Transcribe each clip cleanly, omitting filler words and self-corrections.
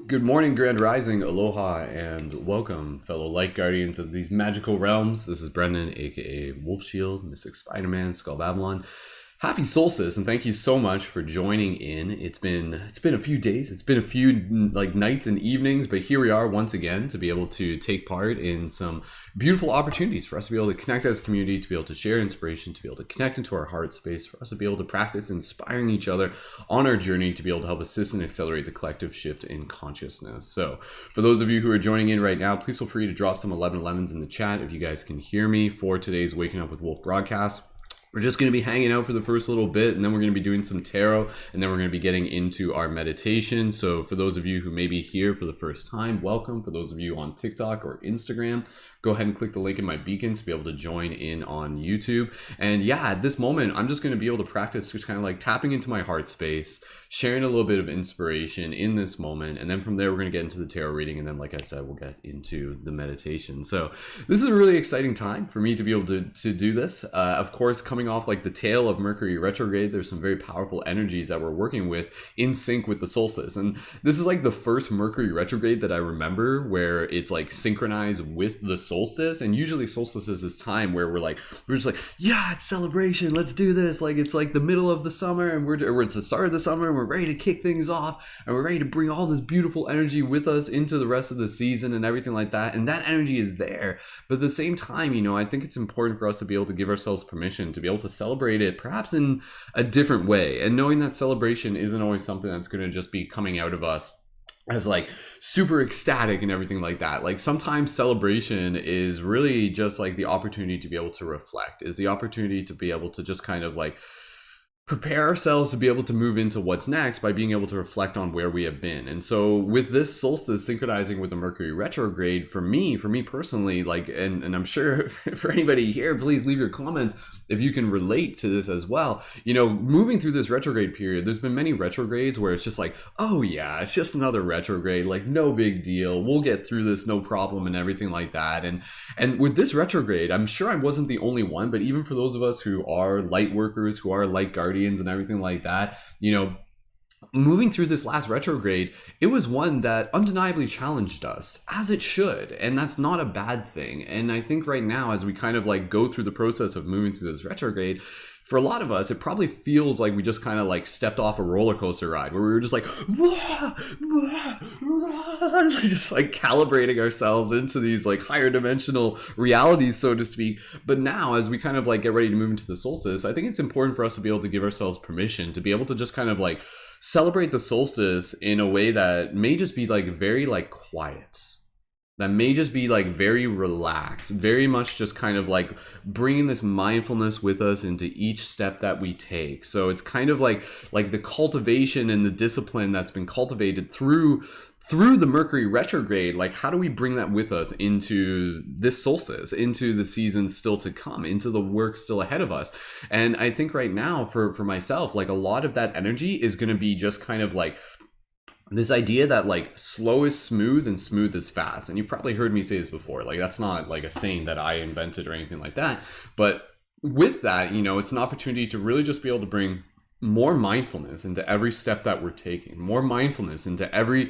Good morning, Grand Rising, aloha, and welcome, fellow light guardians of these magical realms. This is Brendan, aka Wolf Shield, Mystic Spider-Man, Skull Babylon. Happy solstice, and thank you so much for joining in. It's been a few days, it's been a few nights and evenings, but here we are once again to be able to take part in some beautiful opportunities for us to be able to connect as a community, to be able to share inspiration, to be able to connect into our heart space, for us to be able to practice inspiring each other on our journey to be able to help assist and accelerate the collective shift in consciousness. So for those of you who are joining in right now, please feel free to drop some 1111s in the chat if you guys can hear me for today's Waking Up with Wolf broadcast. We're just going to be hanging out for the first little bit, and then we're going to be doing some tarot, and then we're going to be getting into our meditation. So for those of you who may be here for the first time, welcome. For those of you on TikTok or Instagram, go ahead and click the link in my beacon to be able to join in on YouTube. And yeah, at this moment, I'm just going to be able to practice just kind of like tapping into my heart space, sharing a little bit of inspiration in this moment. And then from there, we're going to get into the tarot reading. And then, like I said, we'll get into the meditation. So this is a really exciting time for me to be able to do this. Of course, coming off like the tail of Mercury retrograde, there's some very powerful energies that we're working with in sync with the solstice. And this is like the first Mercury retrograde that I remember where it's like synchronized with the solstice. And usually solstice is this time where we're just like, yeah, it's celebration, let's do this. Like it's like the middle of the summer, and it's the start of the summer, and we're ready to kick things off, and we're ready to bring all this beautiful energy with us into the rest of the season and everything like that. And that energy is there, but at the same time, you know, I think it's important for us to be able to give ourselves permission to be able to celebrate it perhaps in a different way, and knowing that celebration isn't always something that's going to just be coming out of us as like super ecstatic and everything like that. Like sometimes celebration is really just like the opportunity to be able to reflect, is the opportunity to be able to just kind of like prepare ourselves to be able to move into what's next by being able to reflect on where we have been. And so with this solstice synchronizing with the Mercury retrograde, for me personally, like, and I'm sure for anybody here, please leave your comments if you can relate to this as well. You know, moving through this retrograde period, there's been many retrogrades where it's just like, oh yeah, it's just another retrograde, like no big deal, we'll get through this, no problem, and everything like that. And with this retrograde, I'm sure I wasn't the only one, but even for those of us who are light workers, who are light guardians and everything like that, you know, moving through this last retrograde, it was one that undeniably challenged us, as it should, and that's not a bad thing. And I think right now, as we kind of like go through the process of moving through this retrograde, for a lot of us, it probably feels like we just kind of like stepped off a roller coaster ride where we were just like, wah, wah, wah, just like calibrating ourselves into these like higher dimensional realities, so to speak. But now, as we kind of like get ready to move into the solstice, I think it's important for us to be able to give ourselves permission to be able to just kind of like celebrate the solstice in a way that may just be like very like quiet, that may just be like very relaxed, very much just kind of like bringing this mindfulness with us into each step that we take. So it's kind of like the cultivation and the discipline that's been cultivated through the Mercury retrograde. Like, how do we bring that with us into this solstice, into the season still to come, into the work still ahead of us? And I think right now for myself, like a lot of that energy is going to be just kind of like this idea that like slow is smooth and smooth is fast. And you've probably heard me say this before. Like, that's not like a saying that I invented or anything like that. But with that, you know, it's an opportunity to really just be able to bring more mindfulness into every step that we're taking, more mindfulness into every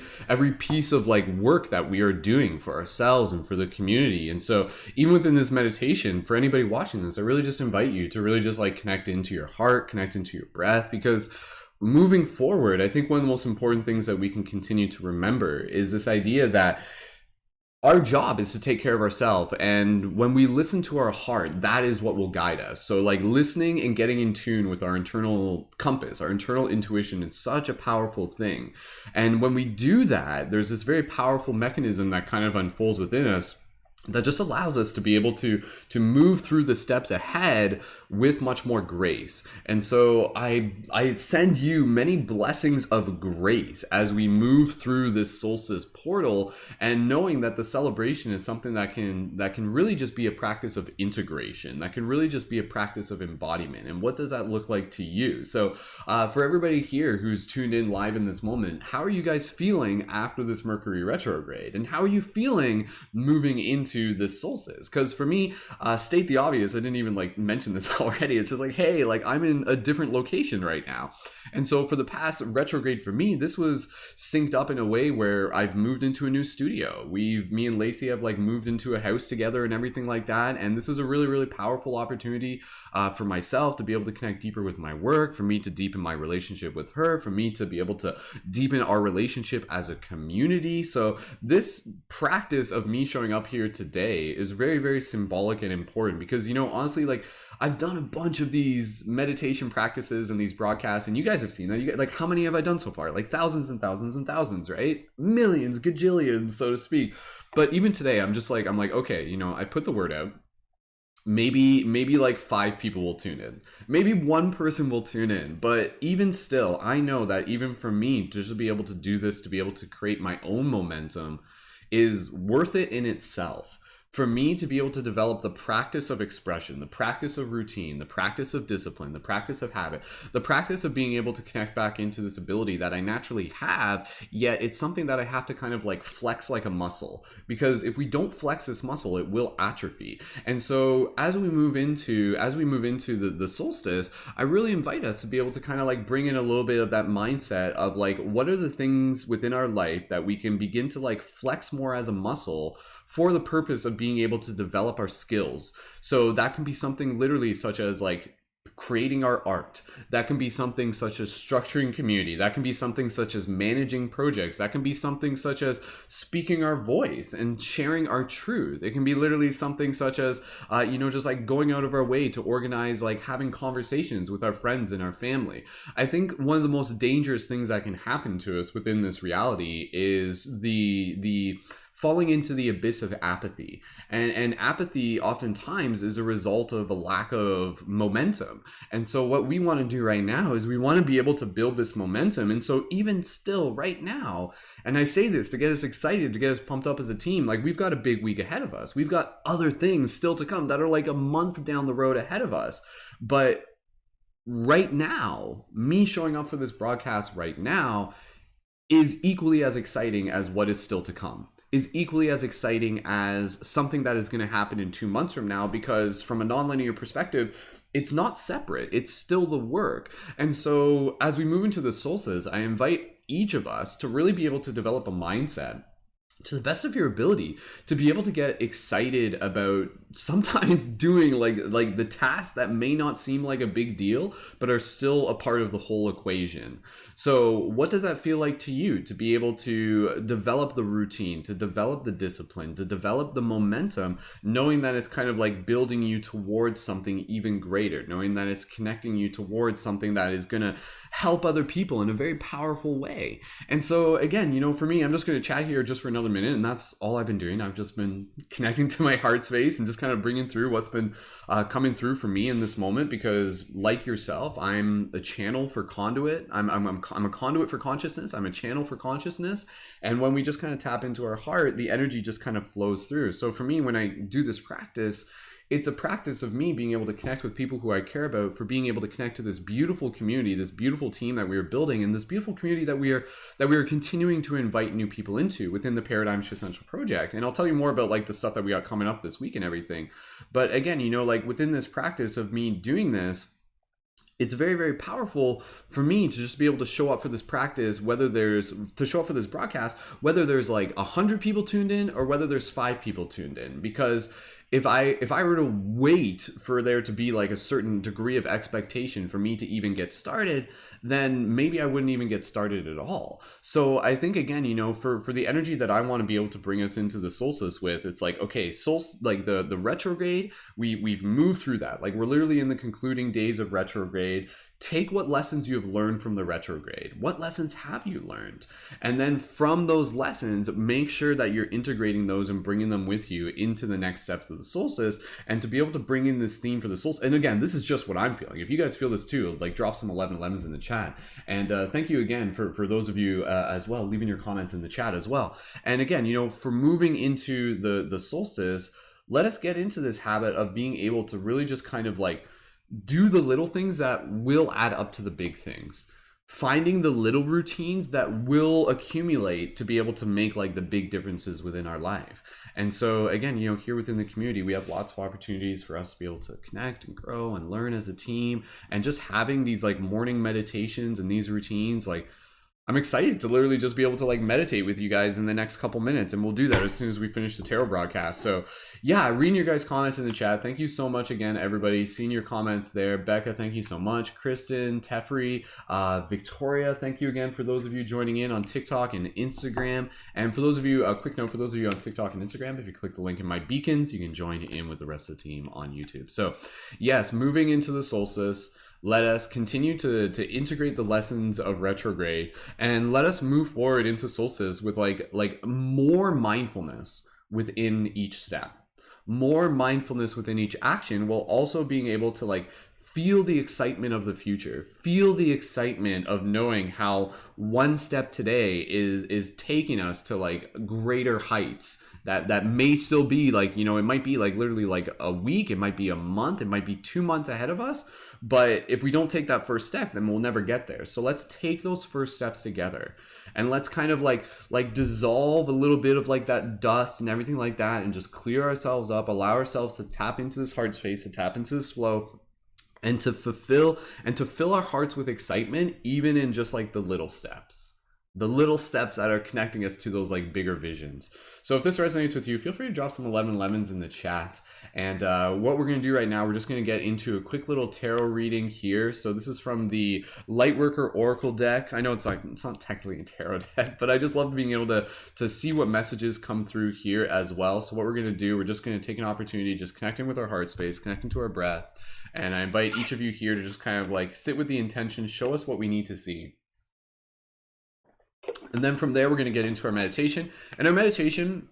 piece of like work that we are doing for ourselves and for the community. And so even within this meditation, for anybody watching this, I really just invite you to really just like connect into your heart, connect into your breath, because moving forward, I think one of the most important things that we can continue to remember is this idea that our job is to take care of ourselves. And when we listen to our heart, that is what will guide us. So like listening and getting in tune with our internal compass, our internal intuition is such a powerful thing. And when we do that, there's this very powerful mechanism that kind of unfolds within us that just allows us to be able to move through the steps ahead with much more grace. And so I send you many blessings of grace as we move through this solstice portal, and knowing that the celebration is something that can really just be a practice of integration, that can really just be a practice of embodiment. And what does that look like to you? So for everybody here who's tuned in live in this moment, how are you guys feeling after this Mercury retrograde? And how are you feeling moving into into this solstice. Because for me, state the obvious, I didn't even like mention this already. It's just like, hey, like I'm in a different location right now. And so for the past retrograde for me, this was synced up in a way where I've moved into a new studio. Me and Lacey have like moved into a house together and everything like that. And this is a really, really powerful opportunity for myself to be able to connect deeper with my work, for me to deepen my relationship with her, for me to be able to deepen our relationship as a community. So this practice of me showing up here today is very, very symbolic and important because, you know, honestly, like I've done a bunch of these meditation practices and these broadcasts, and you guys have seen that. You guys, like, how many have I done so far? Like thousands and thousands and thousands, right? Millions, gajillions, so to speak. But even today, I'm like, okay, you know, I put the word out. Maybe like 5 people will tune in. Maybe 1 person will tune in. But even still, I know that even for me, just to be able to do this, to be able to create my own momentum is worth it in itself. For me to be able to develop the practice of expression, the practice of routine, the practice of discipline, the practice of habit, the practice of being able to connect back into this ability that I naturally have, yet it's something that I have to kind of like flex like a muscle. Because if we don't flex this muscle, it will atrophy. And so as we move into the solstice, I really invite us to be able to kind of like bring in a little bit of that mindset of like, what are the things within our life that we can begin to like flex more as a muscle for the purpose of being able to develop our skills. So that can be something literally such as like creating our art. That can be something such as structuring community. That can be something such as managing projects. That can be something such as speaking our voice and sharing our truth. It can be literally something such as, just like going out of our way to organize, like having conversations with our friends and our family. I think one of the most dangerous things that can happen to us within this reality is the falling into the abyss of apathy. And apathy oftentimes is a result of a lack of momentum. And so what we want to do right now is we want to be able to build this momentum. And so even still right now, and I say this to get us excited, to get us pumped up as a team, like we've got a big week ahead of us. We've got other things still to come that are like a month down the road ahead of us. But right now, me showing up for this broadcast right now is equally as exciting as what is still to come, is equally as exciting as something that is going to happen in 2 months from now, because from a nonlinear perspective, it's not separate. It's still the work. And so as we move into the solstice, I invite each of us to really be able to develop a mindset to the best of your ability to be able to get excited about sometimes doing like the tasks that may not seem like a big deal but are still a part of the whole equation. So what does that feel like to you to be able to develop the routine, to develop the discipline, to develop the momentum, knowing that it's kind of like building you towards something even greater, knowing that it's connecting you towards something that is going to help other people in a very powerful way? And so again, for me, I'm just going to chat here just for another minute, and that's all I've been doing. I've just been connecting to my heart space and just kind of bringing through what's been coming through for me in this moment, because like yourself, I'm a channel for conduit. I'm a conduit for consciousness. I'm a channel for consciousness. And when we just kind of tap into our heart, the energy just kind of flows through. So for me, when I do this practice, it's a practice of me being able to connect with people who I care about, for being able to connect to this beautiful community, this beautiful team that we are building, and this beautiful community that we are continuing to invite new people into within the Paradigm Shift Central project. And I'll tell you more about like the stuff that we got coming up this week and everything. But again, like within this practice of me doing this, it's very, very powerful for me to just be able to show up for this practice, to show up for this broadcast, whether there's like 100 people tuned in or whether there's 5 people tuned in. Because if I were to wait for there to be like a certain degree of expectation for me to even get started, then maybe I wouldn't even get started at all. So I think again, for the energy that I want to be able to bring us into the solstice with, it's like, okay, like the retrograde, we've moved through that. Like we're literally in the concluding days of retrograde. Take what lessons you have learned from the retrograde. What lessons have you learned? And then from those lessons, make sure that you're integrating those and bringing them with you into the next steps of the solstice. And to be able to bring in this theme for the solstice. And again, this is just what I'm feeling. If you guys feel this too, like drop some 1111s in the chat. And thank you again for those of you as well, leaving your comments in the chat as well. And again, for moving into the solstice, let us get into this habit of being able to really just kind of like do the little things that will add up to the big things. finding the little routines that will accumulate to be able to make like the big differences within our life. And so again, you know, here within the community, we have lots of opportunities for us to be able to connect and grow and learn as a team. And just having these like morning meditations and these routines, like I'm excited to literally just be able to like meditate with you guys in the next couple minutes, and we'll do that as soon as we finish the tarot broadcast. So yeah, reading your guys' comments in the chat. Thank you so much again, everybody. Seeing your comments there. Becca, thank you so much. Kristen, Tefri, Victoria, thank you again for those of you joining in on TikTok and Instagram. And for those of you, a quick note for those of you on TikTok and Instagram, if you click the link in my beacons, you can join in with the rest of the team on YouTube. So yes, moving into the solstice, let us continue to integrate the lessons of retrograde, and let us move forward into solstice with like more mindfulness within each step, more mindfulness within each action, while also being able to like feel the excitement of the future, feel the excitement of knowing how one step today is taking us to like greater heights that may still be like, you know, it might be like literally like a week, it might be a month, it might be 2 months ahead of us. But if we don't take that first step, then we'll never get there. So let's take those first steps together, and let's kind of like dissolve a little bit of like that dust and everything like that, and just clear ourselves up, allow ourselves to tap into this heart space, to tap into this flow, and to fill our hearts with excitement, even in just like the little steps that are connecting us to those like bigger visions. So if this resonates with you, feel free to drop some 11 lemons in the chat. And what we're going to do right now, we're just going to get into a quick little tarot reading here. So this is from the Lightworker Oracle deck. I know it's not technically a tarot deck, but I just love being able to see what messages come through here as well. So what we're going to do, we're just going to take an opportunity, just connecting with our heart space, connecting to our breath. And I invite each of you here to just kind of like sit with the intention, show us what we need to see. And then from there, we're going to get into our meditation. And our meditation,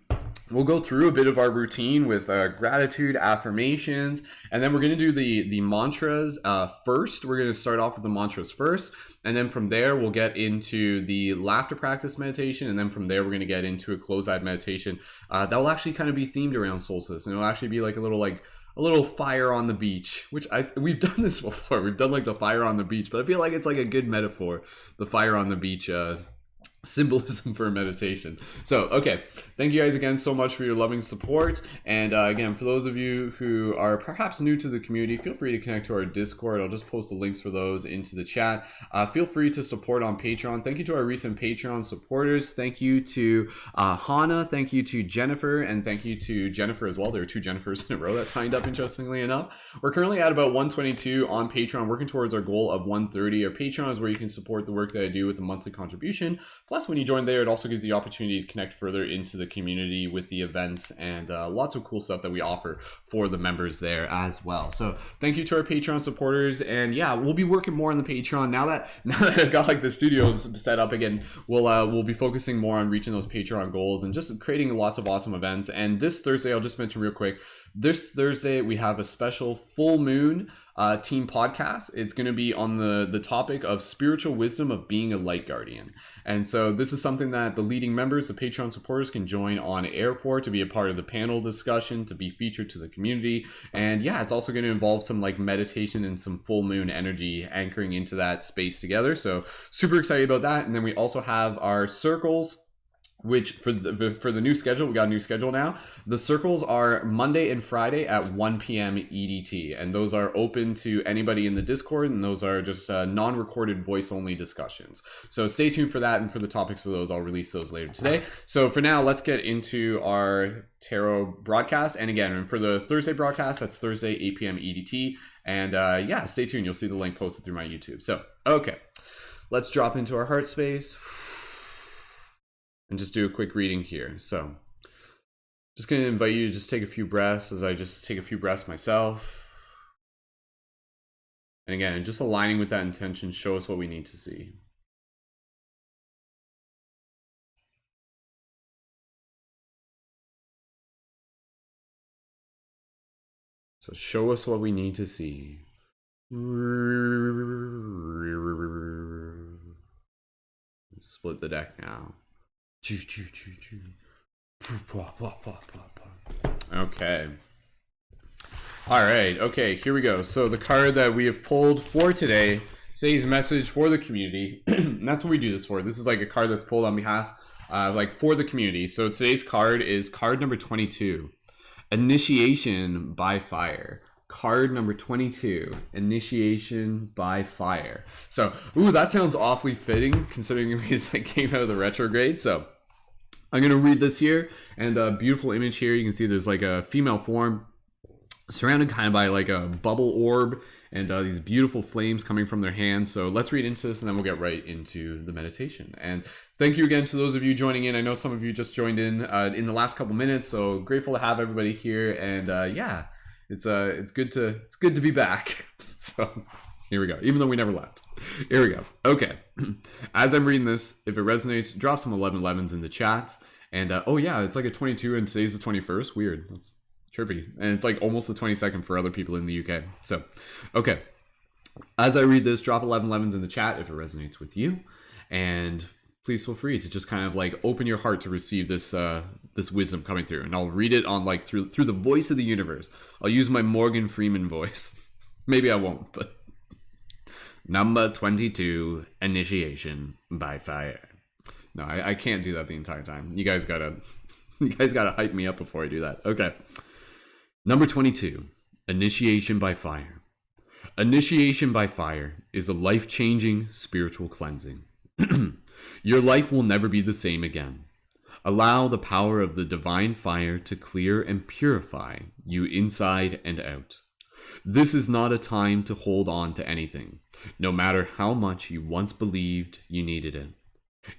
we'll go through a bit of our routine with gratitude, affirmations, and then we're going to do the mantras first. We're going to start off with the mantras first, and then from there, we'll get into the laughter practice meditation, and then from there, we're going to get into a closed-eyed meditation that will actually kind of be themed around solstice, and it'll actually be like a little fire on the beach, which we've done this before. We've done like the fire on the beach, but I feel like it's like a good metaphor, the fire on the beach symbolism for meditation. So okay, thank you guys again so much for your loving support. And again, for those of you who are perhaps new to the community, feel free to connect to our Discord. I'll just post the links for those into the chat. Feel free to support on Patreon. Thank you to our recent Patreon supporters. Thank you to Hannah, thank you to Jennifer, and thank you to Jennifer as well. There are 2 Jennifers in a row that signed up, interestingly enough. We're currently at about 122 on Patreon, working towards our goal of 130. Our Patreon is where you can support the work that I do with the monthly contribution. Plus, when you join there, it also gives you the opportunity to connect further into the community with the events and lots of cool stuff that we offer for the members there as well. So thank you to our Patreon supporters. And yeah, we'll be working more on the Patreon now that I've got like the studio set up again. We'll be focusing more on reaching those Patreon goals and just creating lots of awesome events. And this Thursday, I'll just mention real quick, this Thursday we have a special full moon team podcast. It's going to be on the topic of spiritual wisdom of being a light guardian. And so this is something that the leading members, the Patreon supporters, can join on air for, to be a part of the panel discussion, to be featured to the community. And yeah, it's also going to involve some like meditation and some full moon energy anchoring into that space together. So super excited about that. And then we also have our circles, which for the new schedule, we got a new schedule now. The circles are Monday and Friday at 1 p.m. EDT, and those are open to anybody in the Discord, and those are just non-recorded voice-only discussions. So stay tuned for that, and for the topics for those, I'll release those later today. So for now, let's get into our tarot broadcast. And again, for the Thursday broadcast, that's Thursday, 8 p.m. EDT. And yeah, stay tuned. You'll see the link posted through my YouTube. So, okay, let's drop into our heart space and just do a quick reading here. So just going to invite you to just take a few breaths as I just take a few breaths myself. And again, just aligning with that intention, show us what we need to see. So show us what we need to see. Split the deck now. Okay. All right. Okay, here we go. So the card that we have pulled for today today's message for the community. And that's what we do this for. This is like a card that's pulled on behalf, like for the community. So today's card is card number 22, Initiation by Fire. Card number 22, Initiation by Fire. So, ooh, that sounds awfully fitting considering it like came out of the retrograde. So I'm going to read this here, and a beautiful image here. You can see there's like a female form surrounded kind of by like a bubble orb and these beautiful flames coming from their hands. So let's read into this and then we'll get right into the meditation. And thank you again to those of you joining in. I know some of you just joined in the last couple minutes, so grateful to have everybody here. And yeah, it's good to be back. So here we go, even though we never left. Here we go. Okay. As I'm reading this, if it resonates, drop some 1111s in the chats. And oh yeah, it's like a 22 and today's the 21st. Weird. That's trippy. And it's like almost the 22nd for other people in the UK. So, okay. As I read this, drop 1111s in the chat if it resonates with you. And please feel free to just kind of like open your heart to receive this this wisdom coming through. And I'll read it on like through the voice of the universe. I'll use my Morgan Freeman voice. Maybe I won't, but number 22, Initiation by Fire. No, I can't do that the entire time. You guys gotta hype me up before I do that. Okay. Number 22, Initiation by Fire. Initiation by Fire is a life-changing spiritual cleansing. Your life will never be the same again. Allow the power of the divine fire to clear and purify you inside and out. This is not a time to hold on to anything, no matter how much you once believed you needed it.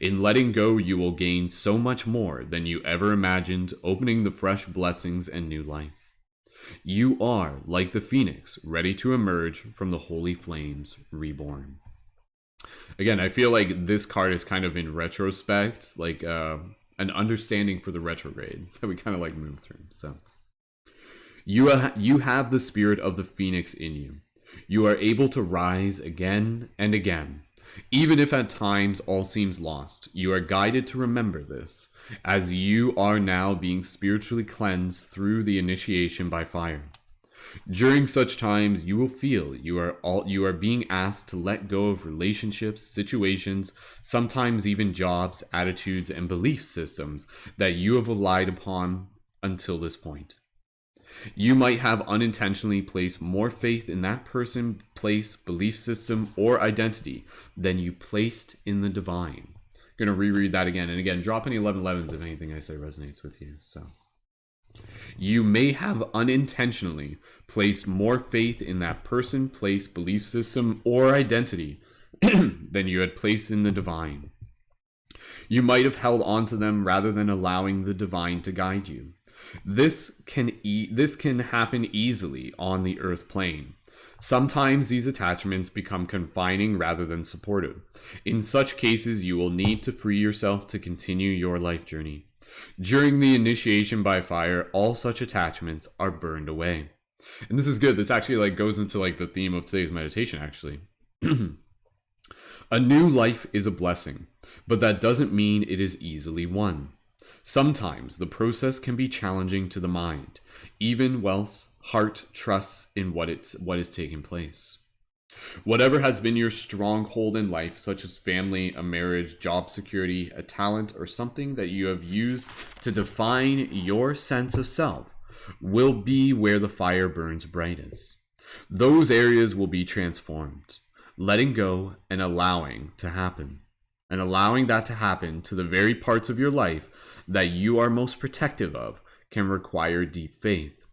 In letting go, you will gain so much more than you ever imagined, opening the fresh blessings and new life. You are like the phoenix, ready to emerge from the holy flames, reborn. Again, I feel like this card is kind of in retrospect, like an understanding for the retrograde that we kind of like move through. So you have the spirit of the phoenix in you. You are able to rise again and again. Even if at times all seems lost, you are guided to remember this, as you are now being spiritually cleansed through the initiation by fire. During such times, you will feel you are being asked to let go of relationships, situations, sometimes even jobs, attitudes, and belief systems that you have relied upon until this point. You might have unintentionally placed more faith in that person, place, belief system, or identity than you placed in the divine. I'm going to reread that again. And again, drop any 1111s if anything I say resonates with you. So, you may have unintentionally placed more faith in that person, place, belief system, or identity than you had placed in the divine. You might have held on to them rather than allowing the divine to guide you. This can happen easily on the earth plane. Sometimes these attachments become confining rather than supportive. In such cases, you will need to free yourself to continue your life journey. During the initiation by fire, all such attachments are burned away. And this is good. This actually like goes into like the theme of today's meditation actually. A new life is a blessing, but that doesn't mean it is easily won. Sometimes the process can be challenging to the mind, even whilst heart trusts in what is taking place. Whatever has been your stronghold in life, such as family, a marriage, job security, a talent, or something that you have used to define your sense of self, will be where the fire burns brightest. Those areas will be transformed, letting go and allowing to happen. And allowing that to happen to the very parts of your life that you are most protective of can require deep faith.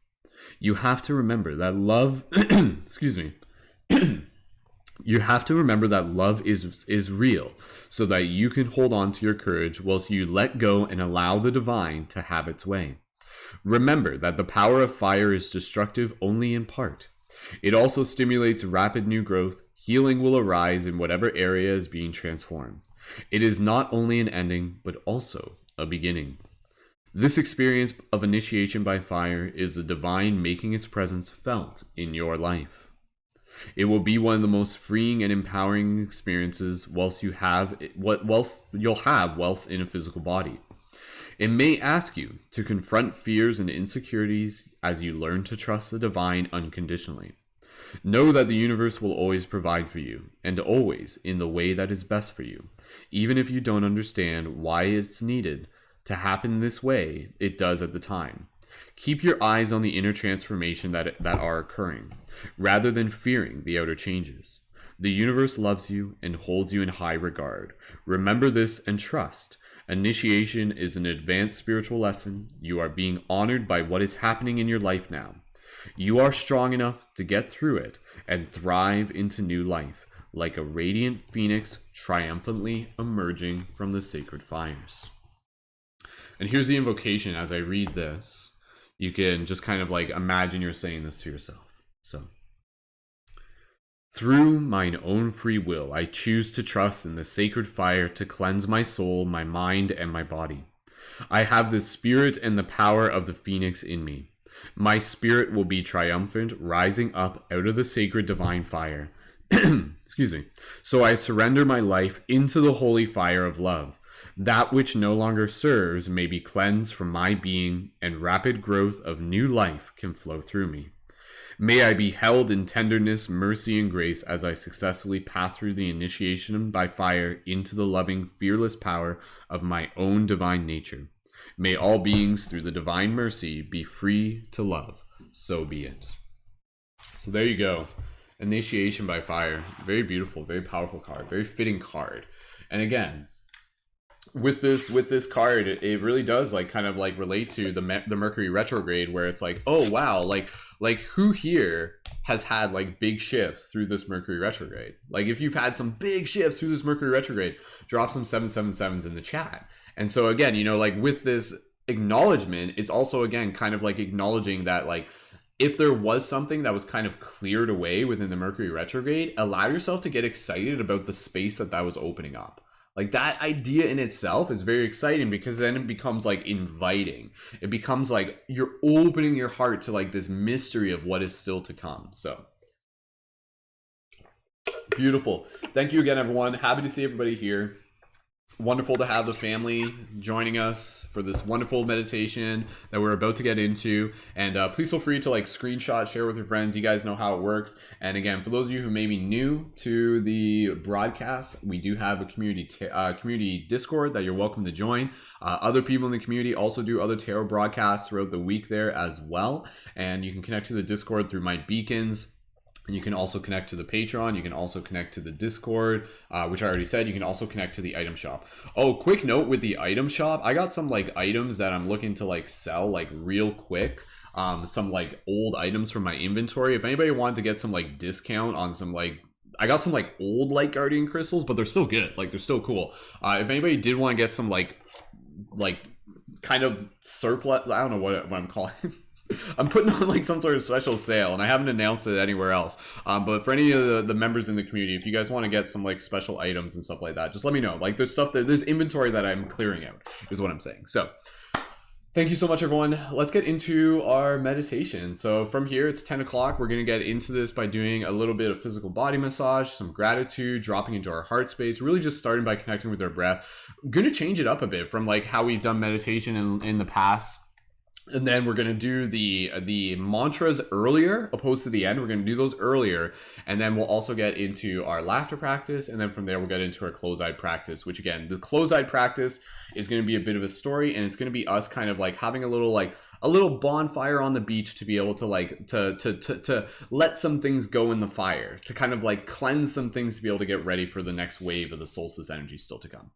You have to remember that love, excuse me, you have to remember that love is real so that you can hold on to your courage whilst you let go and allow the divine to have its way. Remember that the power of fire is destructive only in part. It also stimulates rapid new growth. Healing will arise in whatever area is being transformed. It is not only an ending, but also a beginning. This experience of initiation by fire is the divine making its presence felt in your life. It will be one of the most freeing and empowering experiences whilst you'll have whilst in a physical body. It may ask you to confront fears and insecurities as you learn to trust the divine unconditionally. Know that the universe will always provide for you, and always in the way that is best for you. Even if you don't understand why it's needed to happen this way, it does at the time. Keep your eyes on the inner transformation that are occurring, rather than fearing the outer changes. The universe loves you and holds you in high regard. Remember this and trust. Initiation is an advanced spiritual lesson. You are being honored by what is happening in your life now. You are strong enough to get through it and thrive into new life, like a radiant phoenix triumphantly emerging from the sacred fires. And here's the invocation. As I read this, you can just kind of like imagine you're saying this to yourself. So, through mine own free will, I choose to trust in the sacred fire to cleanse my soul, my mind, and my body. I have the spirit and the power of the phoenix in me. My spirit will be triumphant, rising up out of the sacred divine fire. Excuse me. So I surrender my life into the holy fire of love. That which no longer serves may be cleansed from my being, and rapid growth of new life can flow through me. May I be held in tenderness, mercy, and grace as I successfully pass through the initiation by fire into the loving, fearless power of my own divine nature. May all beings, through the divine mercy, be free to love. So be it. So there you go. Initiation by fire. Very beautiful, very powerful card, very fitting card. And again, with this card, it really does like kind of like relate to the Mercury retrograde, where it's like, oh wow, like who here has had like big shifts through this Mercury retrograde? Like if you've had some big shifts through this Mercury retrograde, drop some 777s in the chat. And so again, you know, like with this acknowledgement, it's also again kind of like acknowledging that like if there was something that was kind of cleared away within the Mercury retrograde, allow yourself to get excited about the space that was opening up. Like that idea in itself is very exciting, because then it becomes like inviting. It becomes like you're opening your heart to like this mystery of what is still to come. So beautiful. Thank you again, everyone. Happy to see everybody here. Wonderful to have the family joining us for this wonderful meditation that we're about to get into. And please feel free to like screenshot, share with your friends. You guys know how it works. And again, for those of you who may be new to the broadcast, we do have a community Discord that you're welcome to join. Other people in the community also do other tarot broadcasts throughout the week there as well. And you can connect to the Discord through my beacons. And you can also connect to the Patreon. You can also connect to the Discord, which I already said. You can also connect to the item shop. Oh, quick note with the item shop. I got some like items that I'm looking to like sell like real quick. Some like old items from my inventory. If anybody wanted to get some like discount on some like, I got some like old Light Guardian crystals, but they're still good. Like they're still cool. If anybody did want to get some like kind of surplus, I don't know what I'm calling it. I'm putting on like some sort of special sale, and I haven't announced it anywhere else. But for any of the members in the community, if you guys want to get some like special items and stuff like that, just let me know. Like there's stuff there's inventory that I'm clearing out, is what I'm saying. So thank you so much, everyone. Let's get into our meditation. So from here, it's 10 o'clock. We're going to get into this by doing a little bit of physical body massage, some gratitude, dropping into our heart space, really just starting by connecting with our breath. I'm going to change it up a bit from like how we've done meditation in the past. And then we're going to do the mantras earlier opposed to the end. We're going to do those earlier. And then we'll also get into our laughter practice. And then from there, we'll get into our close-eyed practice, which again, the close-eyed practice is going to be a bit of a story. And it's going to be us kind of like having a little bonfire on the beach to be able to like, to let some things go in the fire, to kind of like cleanse some things to be able to get ready for the next wave of the solstice energy still to come.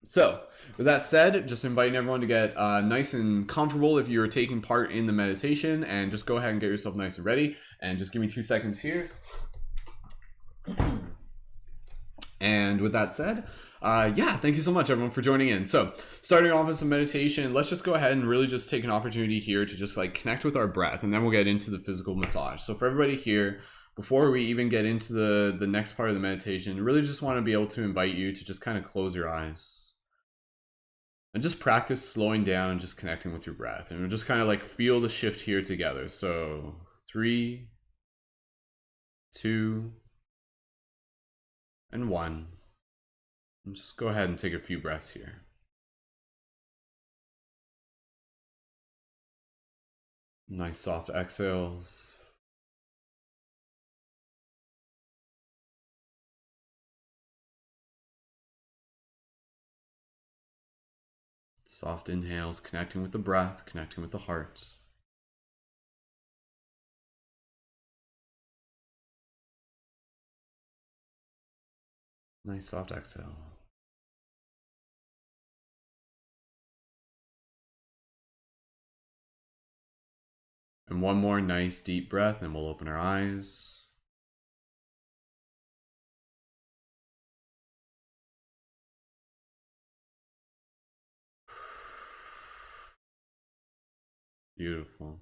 So with that said, just inviting everyone to get nice and comfortable if you're taking part in the meditation, and just go ahead and get yourself nice and ready, and just give me 2 seconds here. And with that said, yeah, thank you so much everyone for joining in. So starting off with some meditation, let's just go ahead and really just take an opportunity here to just like connect with our breath, and then we'll get into the physical massage. So for everybody here, before we even get into the next part of the meditation, really just want to be able to invite you to just kind of close your eyes. And just practice slowing down and just connecting with your breath. And we'll just kind of like feel the shift here together. So 3, 2, and 1. And just go ahead and take a few breaths here. Nice soft exhales. Soft inhales, connecting with the breath, connecting with the heart. Nice soft exhale. And one more nice deep breath, and we'll open our eyes. Beautiful.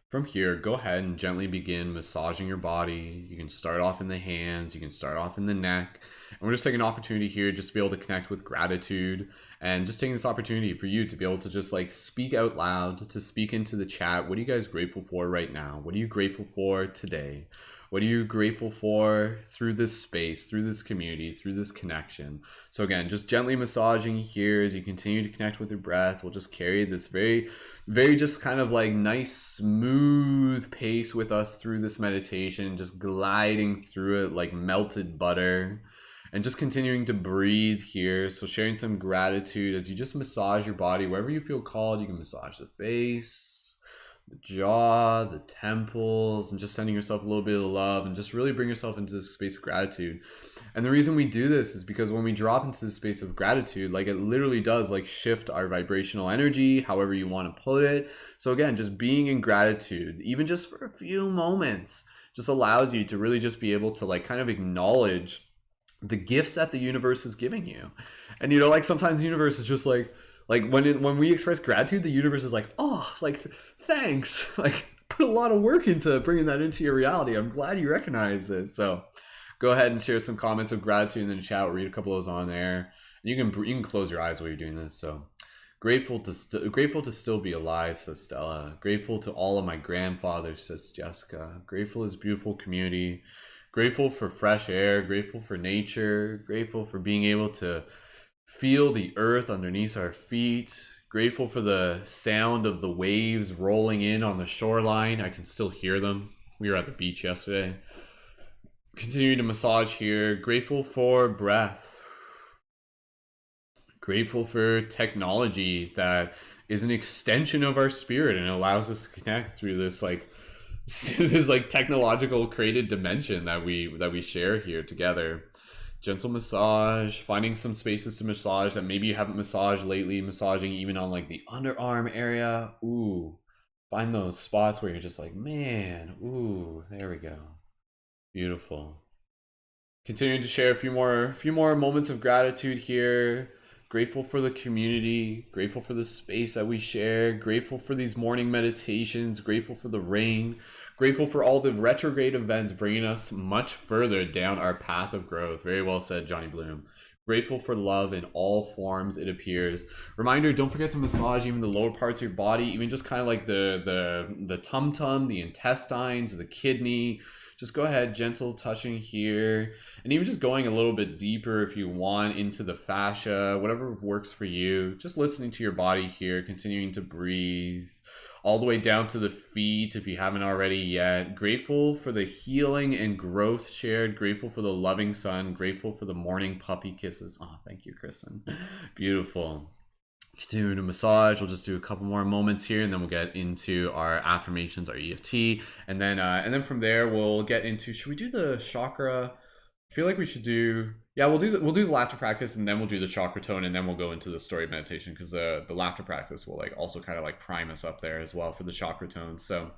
From here, go ahead and gently begin massaging your body. You can start off in the hands, you can start off in the neck. And we're just taking an opportunity here just to be able to connect with gratitude, and just taking this opportunity for you to be able to just like speak out loud, to speak into the chat. What are you guys grateful for right now? What are you grateful for today? What are you grateful for through this space, through this community, through this connection? So again, just gently massaging here as you continue to connect with your breath. We'll just carry this very just kind of like nice smooth pace with us through this meditation, just gliding through it like melted butter, and just continuing to breathe here. So sharing some gratitude as you just massage your body wherever you feel called. You can massage the face, the jaw, the temples, and just sending yourself a little bit of love, and just really bring yourself into this space of gratitude. And the reason we do this is because when we drop into this space of gratitude, like it literally does like shift our vibrational energy, however you want to put it. So again, just being in gratitude, even just for a few moments, just allows you to really just be able to like kind of acknowledge the gifts that the universe is giving you. And you know, like sometimes the universe is just like when we express gratitude, the universe is like, oh, like thanks, like put a lot of work into bringing that into your reality. I'm glad you recognize it. So go ahead and share some comments of gratitude in the chat. We'll read a couple of those on there. You can close your eyes while you're doing this. So grateful to still be alive, says Stella. Grateful to all of my grandfathers, says Jessica. Grateful is beautiful community. Grateful for fresh air. Grateful for nature. Grateful for being able to feel the earth underneath our feet. Grateful for the sound of the waves rolling in on the shoreline. I can still hear them. We were at the beach yesterday. Continue to massage here. Grateful for breath. Grateful for technology that is an extension of our spirit and allows us to connect through this like technological created dimension that we share here together. Gentle massage, finding some spaces to massage that maybe you haven't massaged lately, massaging even on like the underarm area. Ooh, find those spots where you're just like, man, ooh, there we go. Beautiful. Continuing to share a few more moments of gratitude here. Grateful for the community, grateful for the space that we share, grateful for these morning meditations, grateful for the rain, grateful for all the retrograde events bringing us much further down our path of growth. Very well said, Johnny Bloom. Grateful for love in all forms, it appears. Reminder, don't forget to massage even the lower parts of your body, even just kind of like the tum-tum, the intestines, the kidney. Just go ahead, gentle touching here, and even just going a little bit deeper if you want into the fascia, whatever works for you. Just listening to your body here, continuing to breathe all the way down to the feet if you haven't already yet. Grateful for the healing and growth shared. Grateful for the loving sun. Grateful for the morning puppy kisses. Oh, thank you, Kristen. Beautiful. Continue to massage. We'll just do a couple more moments here, and then we'll get into our affirmations, our EFT, and then from there we'll get into. Should we do the chakra? I feel like we should do. Yeah, we'll do the laughter practice, and then we'll do the chakra tone, and then we'll go into the story meditation, because the laughter practice will like also kind of like prime us up there as well for the chakra tone. So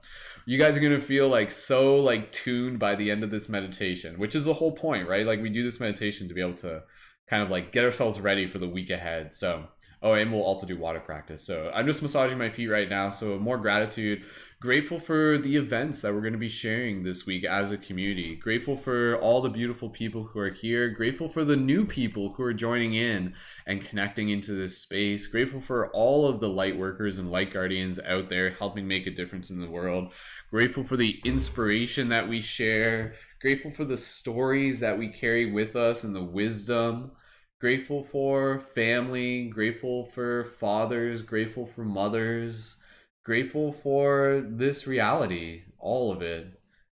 you guys are gonna feel like so like tuned by the end of this meditation, which is the whole point, right? Like we do this meditation to be able to kind of like get ourselves ready for the week ahead. So and we'll also do water practice. So I'm just massaging my feet right now. So more gratitude. Grateful for the events that we're going to be sharing this week as a community. Grateful for all the beautiful people who are here. Grateful for the new people who are joining in and connecting into this space. Grateful for all of the light workers and light guardians out there helping make a difference in the world. Grateful for the inspiration that we share. Grateful for the stories that we carry with us and the wisdom. Grateful for family, grateful for fathers, grateful for mothers, grateful for this reality, all of it.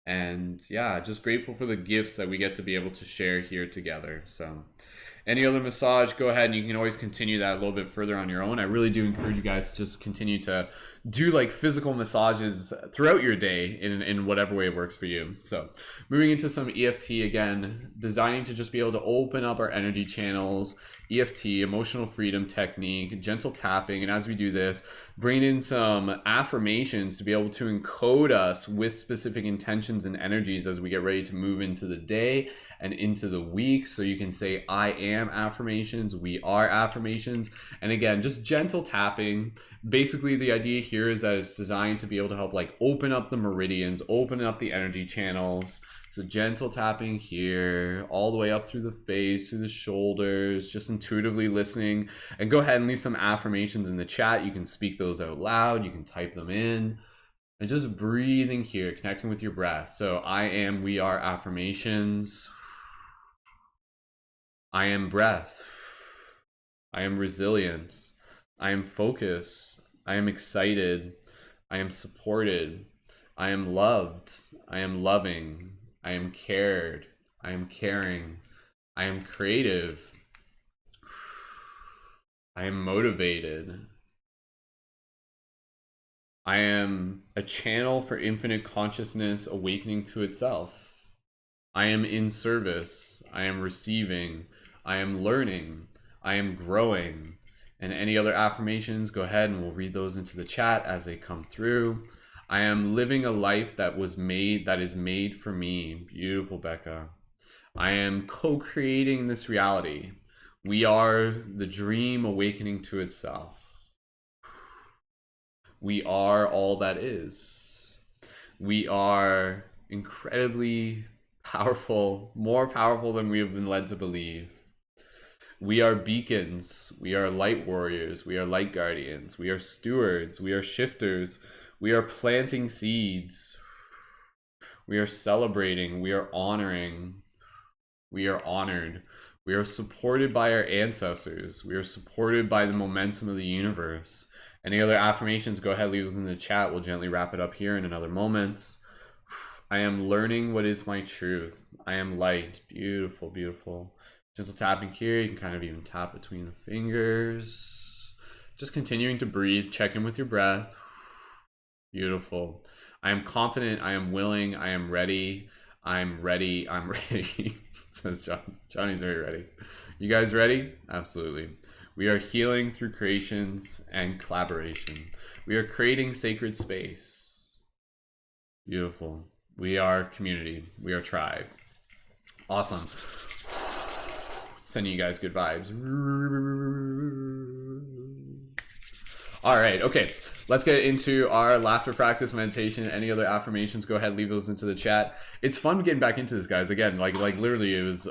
And yeah, just grateful for the gifts that we get to be able to share here together. So Any other massage, go ahead and you can always continue that a little bit further on your own. I really do encourage you guys to just continue to do like physical massages throughout your day in whatever way works for you. So moving into some EFT again, designing to just be able to open up our energy channels, EFT, emotional freedom technique, gentle tapping. And as we do this, bring in some affirmations to be able to encode us with specific intentions and energies as we get ready to move into the day and into the week. So you can say, I am affirmations, we are affirmations. And again, just gentle tapping. Basically, the idea here is that it's designed to be able to help like open up the meridians, open up the energy channels. So gentle tapping here, all the way up through the face, through the shoulders, just intuitively listening. And go ahead and leave some affirmations in the chat. You can speak those out loud, you can type them in. And just breathing here, connecting with your breath. So I am, we are affirmations. I am breath. I am resilience. I am focus. I am excited. I am supported. I am loved. I am loving. I am cared. I am caring. I am creative. I am motivated. I am a channel for infinite consciousness awakening to itself. I am in service. I am receiving. I am learning. I am growing. And any other affirmations, go ahead and we'll read those into the chat as they come through. I am living a life that is made for me. Beautiful, Becca. I am co-creating this reality. We are the dream awakening to itself. We are all that is. We are incredibly powerful, more powerful than we have been led to believe. We are beacons. We are light warriors. We are light guardians. We are stewards. We are shifters. We are planting seeds. We are celebrating. We are honoring. We are honored. We are supported by our ancestors. We are supported by the momentum of the universe. Any other affirmations, go ahead, leave those in the chat. We'll gently wrap it up here in another moment. I am learning what is my truth. I am light. Beautiful, beautiful. Gentle tapping here. You can kind of even tap between the fingers. Just continuing to breathe. Check in with your breath. Beautiful. I am confident. I am willing. I am ready. I'm ready. I'm ready. Says John. Johnny's very ready. You guys ready? Absolutely. We are healing through creations and collaboration. We are creating sacred space. Beautiful. We are community. We are tribe. Awesome. Sending you guys good vibes. All right, okay. Let's get into our laughter practice meditation. Any other affirmations, go ahead, leave those into the chat. It's fun getting back into this, guys. Again, like literally it was,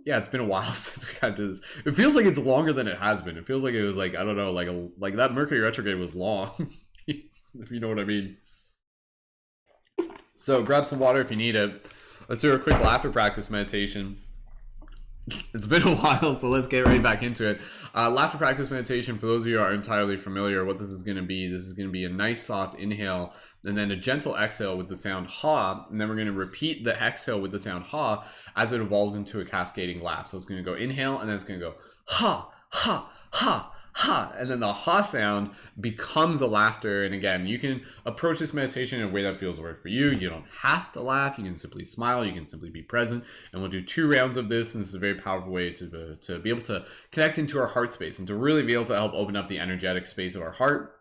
yeah, it's been a while since we got to this. It feels like it's longer than it has been. It feels like it was like, I don't know, like that Mercury retrograde was long, if you know what I mean. So grab some water if you need it. Let's do a quick laughter practice meditation. It's been a while, so let's get right back into it. Laughter practice meditation, for those of you who are entirely familiar, what this is going to be a nice soft inhale and then a gentle exhale with the sound ha, and then we're going to repeat the exhale with the sound ha as it evolves into a cascading laugh. So it's going to go inhale and then it's going to go ha, ha, ha, ha, and then the ha sound becomes a laughter. And again, you can approach this meditation in a way that feels right for you. You don't have to laugh. You can simply smile. You can simply be present. And we'll do 2 rounds of this. And this is a very powerful way to be able to connect into our heart space and to really be able to help open up the energetic space of our heart.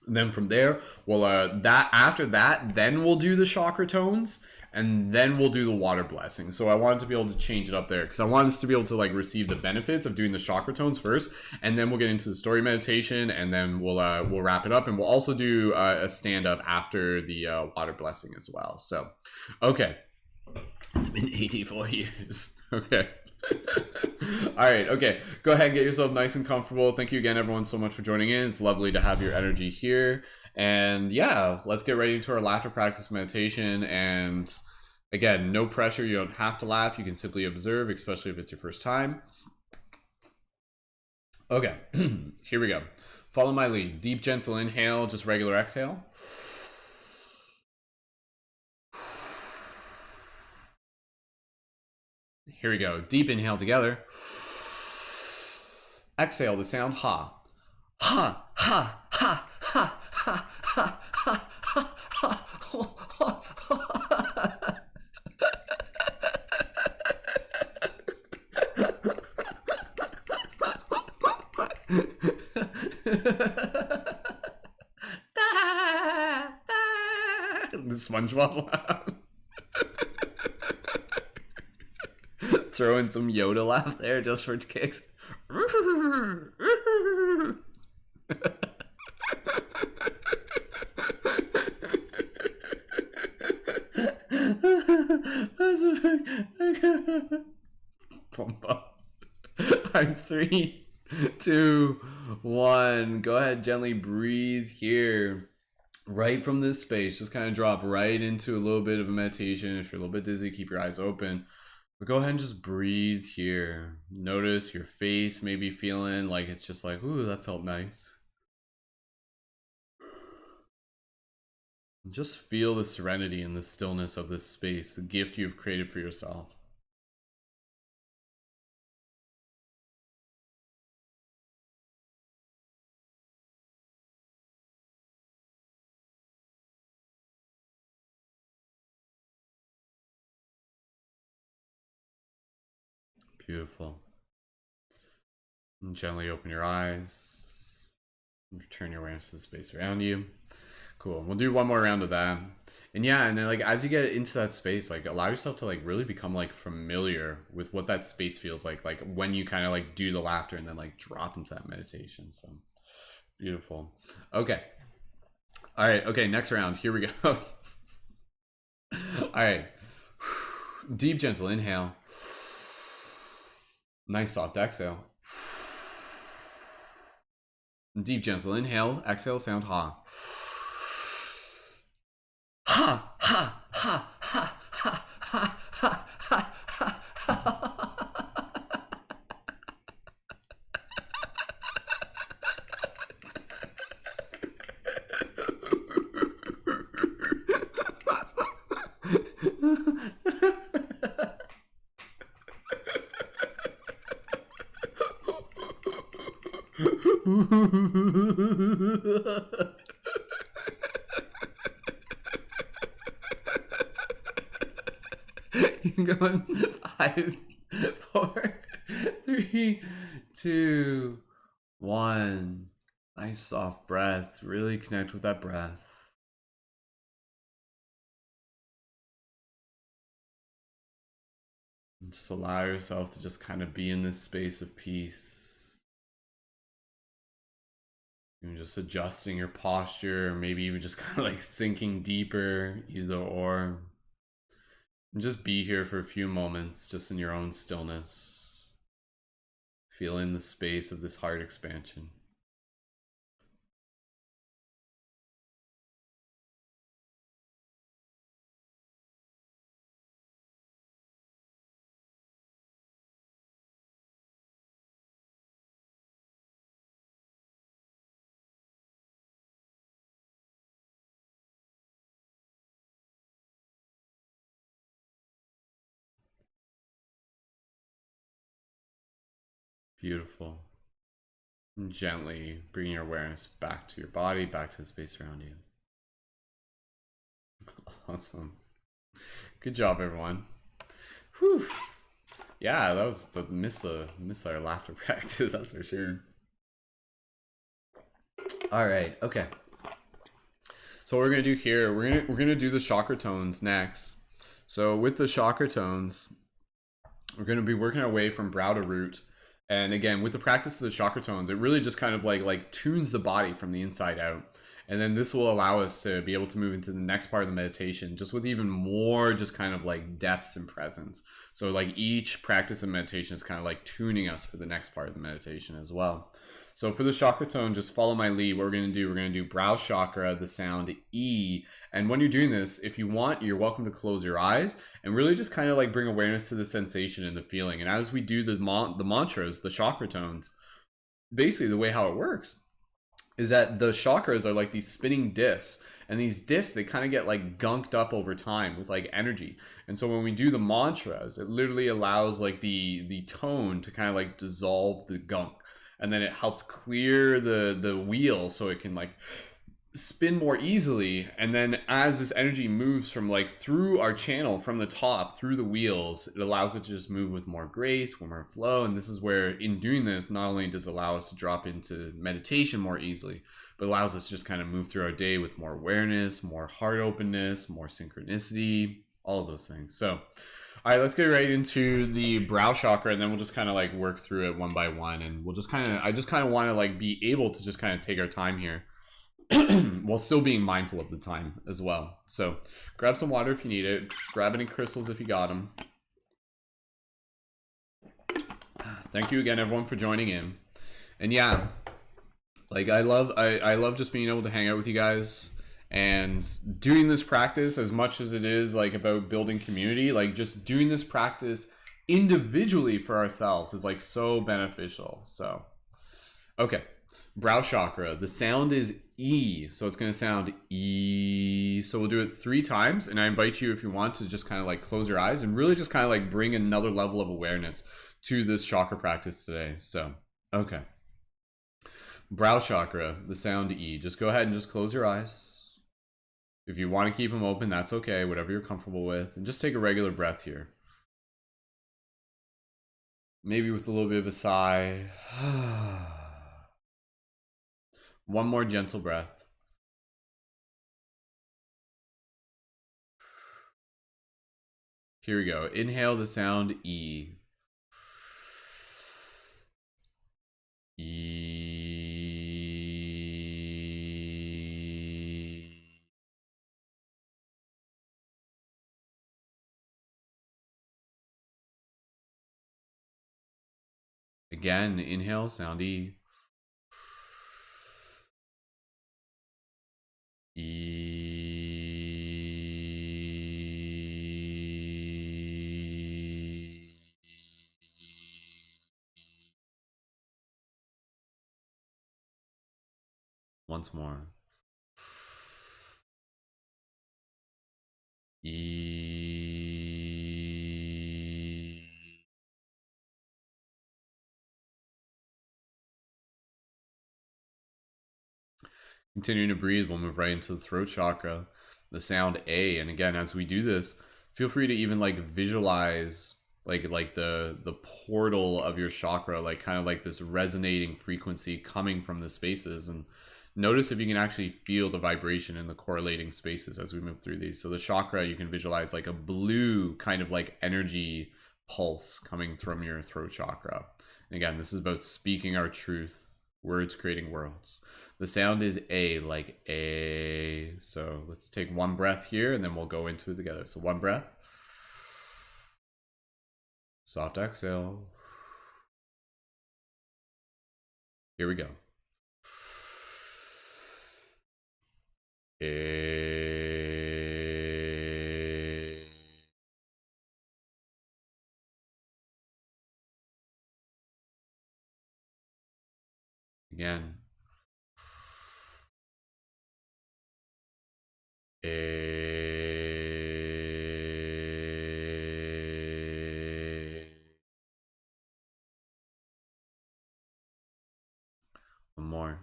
And then from there, we'll after that, then we'll do the chakra tones. And then we'll do the water blessing. So I wanted to be able to change it up there because I want us to be able to like receive the benefits of doing the chakra tones first, and then we'll get into the story meditation, and then we'll wrap it up, and we'll also do a stand up after the water blessing as well. So, okay, it's been 84 years. Okay. All right, okay, go ahead and get yourself nice and comfortable. Thank you again, everyone, so much for joining in. It's lovely to have your energy here. And yeah, let's get right into our laughter practice meditation. And again, no pressure. You don't have to laugh. You can simply observe, especially if it's your first time. Okay, here we go. Follow my lead. Deep, gentle inhale, just regular exhale. Here we go. Deep inhale together. Exhale the sound ha. Ha, ha, ha, ha, ha, ha, ha, ha, ha. The SpongeBob laugh. Throw in some Yoda laugh there just for kicks. Alright, 3, 2, 1. Go ahead, gently breathe here. Right from this space, just kind of drop right into a little bit of a meditation. If you're a little bit dizzy, keep your eyes open. But go ahead and just breathe here. Notice your face maybe feeling like it's just like, ooh, that felt nice. Just feel the serenity and the stillness of this space, the gift you've created for yourself. Beautiful. And gently open your eyes. Return your awareness to the space around you. Cool. We'll do one more round of that. And yeah, and then like as you get into that space, like allow yourself to like really become like familiar with what that space feels like when you kind of like do the laughter and then like drop into that meditation. So beautiful. Okay. All right. Okay. Next round. Here we go. All right. Deep, gentle inhale. Nice soft exhale. Deep, gentle inhale. Exhale, sound ha. Ha, ha, ha, ha, ha, ha, ha, ha, ha, ha. You're going 5, 4, 3, 2, 1. Nice soft breath. Really connect with that breath. And just allow yourself to just kind of be in this space of peace. And just adjusting your posture, or maybe even just kind of like sinking deeper, either or. And just be here for a few moments, just in your own stillness. Feeling the space of this heart expansion. Beautiful. And gently bring your awareness back to your body, back to the space around you. Awesome. Good job, everyone. Whew. Yeah, that was the miss our laughter practice, that's for sure. All right, okay. So what we're gonna do here, we're gonna do the chakra tones next. So with the chakra tones, we're gonna be working our way from brow to root. And again, with the practice of the chakra tones, it really just kind of like tunes the body from the inside out. And then this will allow us to be able to move into the next part of the meditation, just with even more just kind of like depth and presence. So like each practice of meditation is kind of like tuning us for the next part of the meditation as well. So for the chakra tone, just follow my lead. What we're going to do brow chakra, the sound E. And when you're doing this, if you want, you're welcome to close your eyes and really just kind of like bring awareness to the sensation and the feeling. And as we do the mantras, the chakra tones, basically the way how it works is that the chakras are like these spinning discs, and these discs, they kind of get like gunked up over time with like energy. And so when we do the mantras, it literally allows like the tone to kind of like dissolve the gunk. and then it helps clear the wheel so it can like spin more easily. And then as this energy moves from like through our channel from the top through the wheels, it allows it to just move with more grace, with more flow. And this is where, in doing this, not only does it allow us to drop into meditation more easily, but allows us to just kind of move through our day with more awareness, more heart openness, more synchronicity, all of those things. So all right, let's get right into the brow chakra, and then we'll just kind of like work through it one by one. And we'll just kind of, I just kind of want to like be able to just kind of take our time here while still being mindful of the time as well. So grab some water if you need it. Grab any crystals if you got them. Thank you again, everyone, for joining in. And yeah, like I love just being able to hang out with you guys and doing this practice, as much as it is like about building community. Like just doing this practice individually for ourselves is like so beneficial. So okay, brow chakra, the sound is E, so it's going to sound E. So we'll do it 3 times, and I invite you, if you want, to just kind of like close your eyes and really just kind of like bring another level of awareness to this chakra practice today. So okay, brow chakra, the sound E. Just go ahead and just close your eyes. If you want to keep them open, that's okay, whatever you're comfortable with. And just take a regular breath here. Maybe with a little bit of a sigh. One more gentle breath. Here we go. Inhale the sound E. E. Again, inhale, sound E. Once more. Continuing to breathe, we'll move right into the throat chakra, the sound A. And again, as we do this, feel free to even like visualize like the portal of your chakra, like kind of like this resonating frequency coming from the spaces, and notice if you can actually feel the vibration in the correlating spaces as we move through these. So the chakra, you can visualize like a blue kind of like energy pulse coming from your throat chakra. And again, this is about speaking our truth, words creating worlds. The sound is A, like A. So let's take one breath here, and then we'll go into it together. So one breath. Soft exhale. Here we go. A. Again. One more.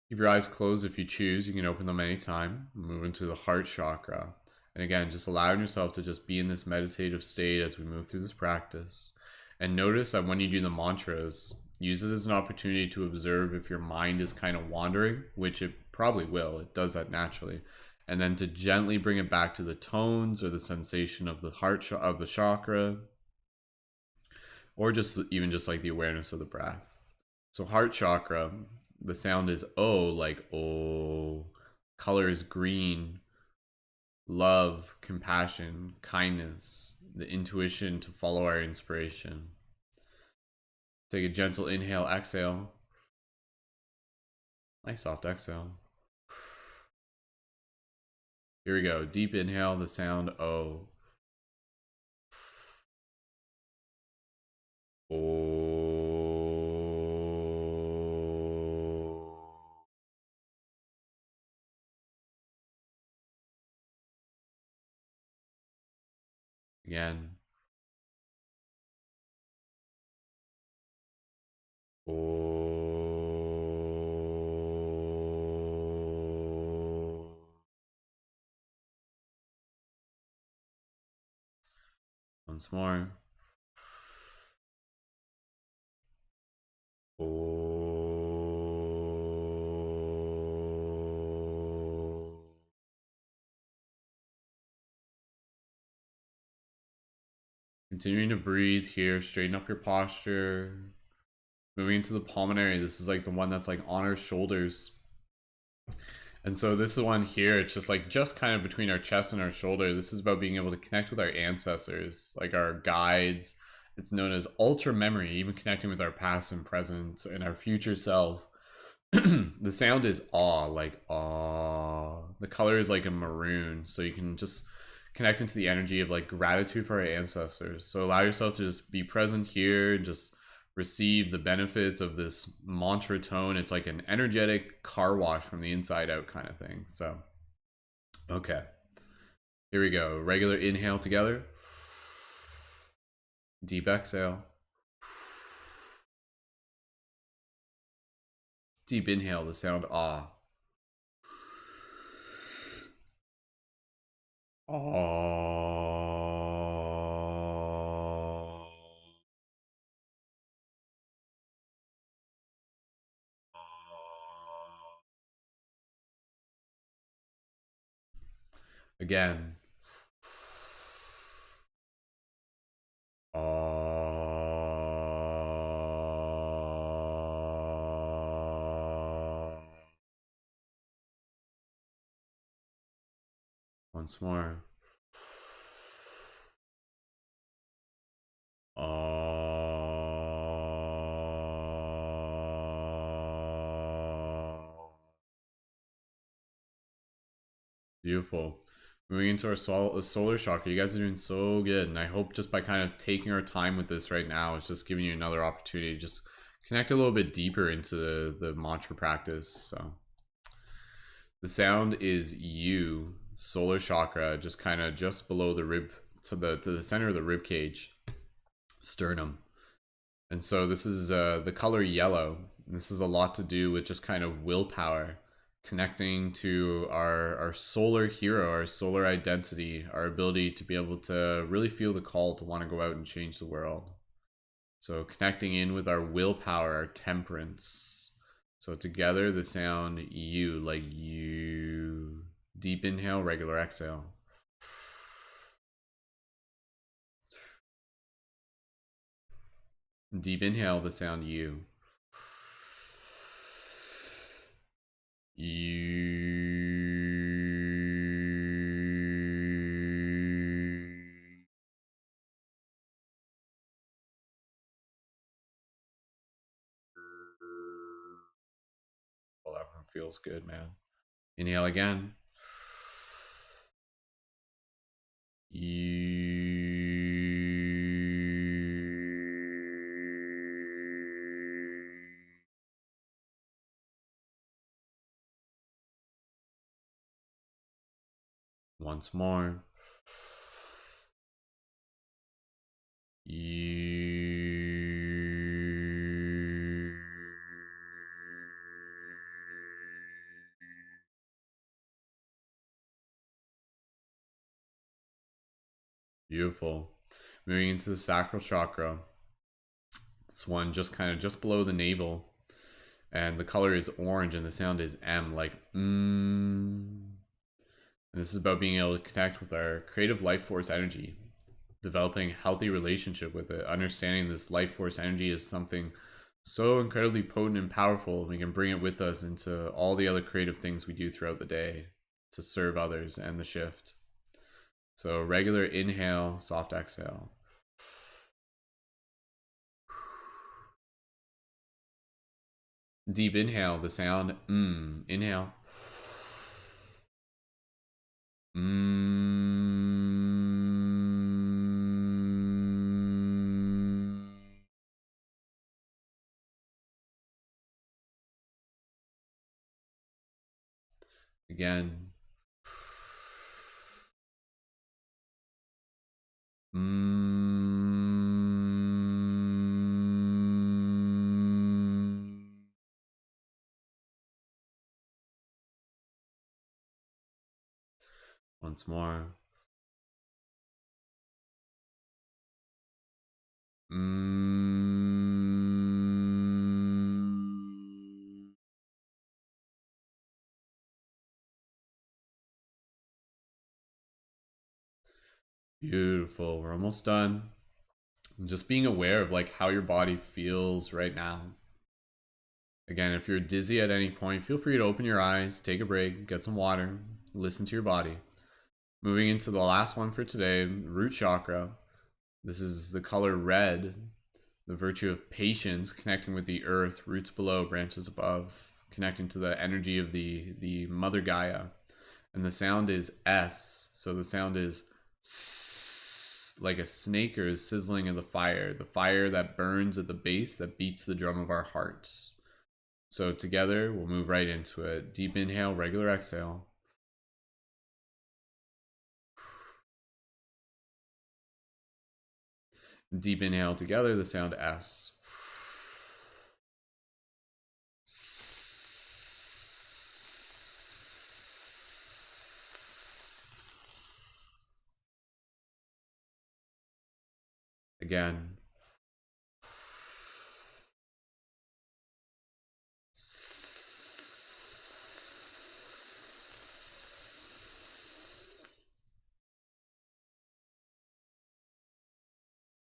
Keep your eyes closed if you choose. You can open them anytime. Move into the heart chakra. And again, just allowing yourself to just be in this meditative state as we move through this practice. And notice that when you do the mantras, use it as an opportunity to observe if your mind is kind of wandering, which it probably will. It does that naturally. And then to gently bring it back to the tones or the sensation of the heart of the chakra, or just even just like the awareness of the breath. So heart chakra, the sound is O, like O. Color is green. Love, compassion, kindness, the intuition to follow our inspiration. Take a gentle inhale, exhale. Nice soft exhale. Here we go. Deep inhale, the sound O. O. Again. Once more. Continuing to breathe here, straighten up your posture. Moving into the pulmonary, this is like the one that's like on our shoulders. And so this is one here, it's just kind of between our chest and our shoulder. This is about being able to connect with our ancestors, like our guides. It's known as ultra memory, even connecting with our past and present and our future self. The sound is awe, like awe. The color is like a maroon, so you can just connect into the energy of like gratitude for our ancestors. So allow yourself to just be present here, just receive the benefits of this mantra tone. It's like an energetic car wash from the inside out kind of thing. So, okay. Here we go. Regular inhale together. Deep exhale. Deep inhale, the sound ah. Ah. Again. Once more. Beautiful. Moving into our solar chakra. You guys are doing so good. And I hope just by kind of taking our time with this right now, it's just giving you another opportunity to just connect a little bit deeper into the mantra practice. So the sound is U, solar chakra, just kind of just below the rib, to the center of the rib cage, sternum. And so this is the color yellow. This is a lot to do with just kind of willpower, connecting to our solar hero, our solar identity, our ability to be able to really feel the call to want to go out and change the world. So connecting in with our willpower, our temperance. So together the sound U, like you. Deep inhale, regular exhale. Deep inhale, the sound U. Well, that one feels good, man. Inhale again. Once more. Beautiful. Moving into the sacral chakra. This one just kind of just below the navel. And the color is orange and the sound is M, like And this is about being able to connect with our creative life force energy, developing a healthy relationship with it, understanding this life force energy is something so incredibly potent and powerful. We can bring it with us into all the other creative things we do throughout the day to serve others and the shift. So regular inhale, soft exhale. Deep inhale, the sound inhale. Again. Once more. Beautiful. We're almost done. Just being aware of like how your body feels right now. Again, if you're dizzy at any point, feel free to open your eyes, take a break, get some water, listen to your body. Moving into the last one for today, root chakra. This is the color red, the virtue of patience, connecting with the earth, roots below, branches above, connecting to the energy of the Mother Gaia. And the sound is S. So the sound is S, like a snake or a sizzling of the fire that burns at the base, that beats the drum of our heart. So together, we'll move right into it. Deep inhale, regular exhale. Deep inhale together, the sound S. Again.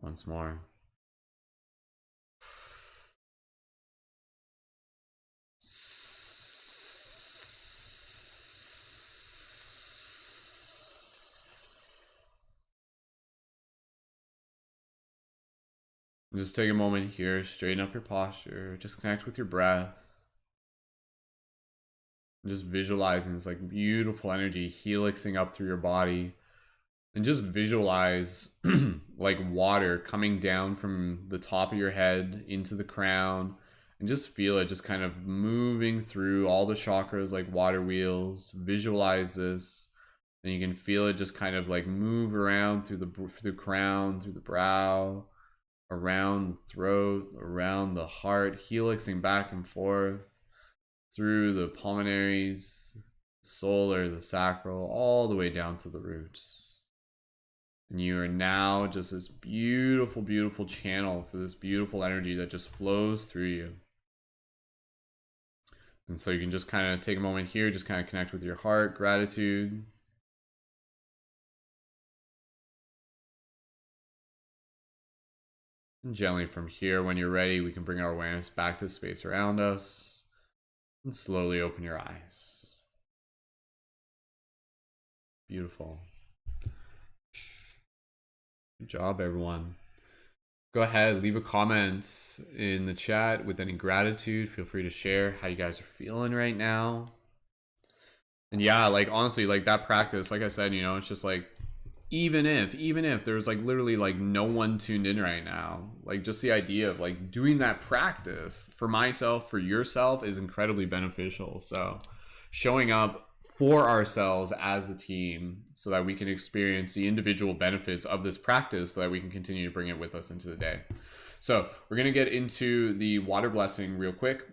Once more. Just take a moment here, straighten up your posture, just connect with your breath. Just visualizing this like beautiful energy helixing up through your body. And just visualize like water coming down from the top of your head into the crown. And just feel it just kind of moving through all the chakras like water wheels. Visualize this. And you can feel it just kind of like move around through the crown, through the brow, around the throat, around the heart, helixing back and forth through the pulmonaries, solar, the sacral, all the way down to the roots. And you are now just this beautiful, beautiful channel for this beautiful energy that just flows through you. And so you can just kind of take a moment here, just kind of connect with your heart, gratitude. And gently from here, when you're ready, we can bring our awareness back to the space around us and slowly open your eyes. Beautiful. Good job, everyone. Go ahead, leave a comment in the chat with any gratitude. Feel free to share how you guys are feeling right now. And yeah, like honestly, like that practice, like I said, you know, it's just like, even if there's like literally like no one tuned in right now, like just the idea of like doing that practice for myself, for yourself is incredibly beneficial. So showing up for ourselves as a team so that we can experience the individual benefits of this practice so that we can continue to bring it with us into the day. So we're going to get into the water blessing real quick.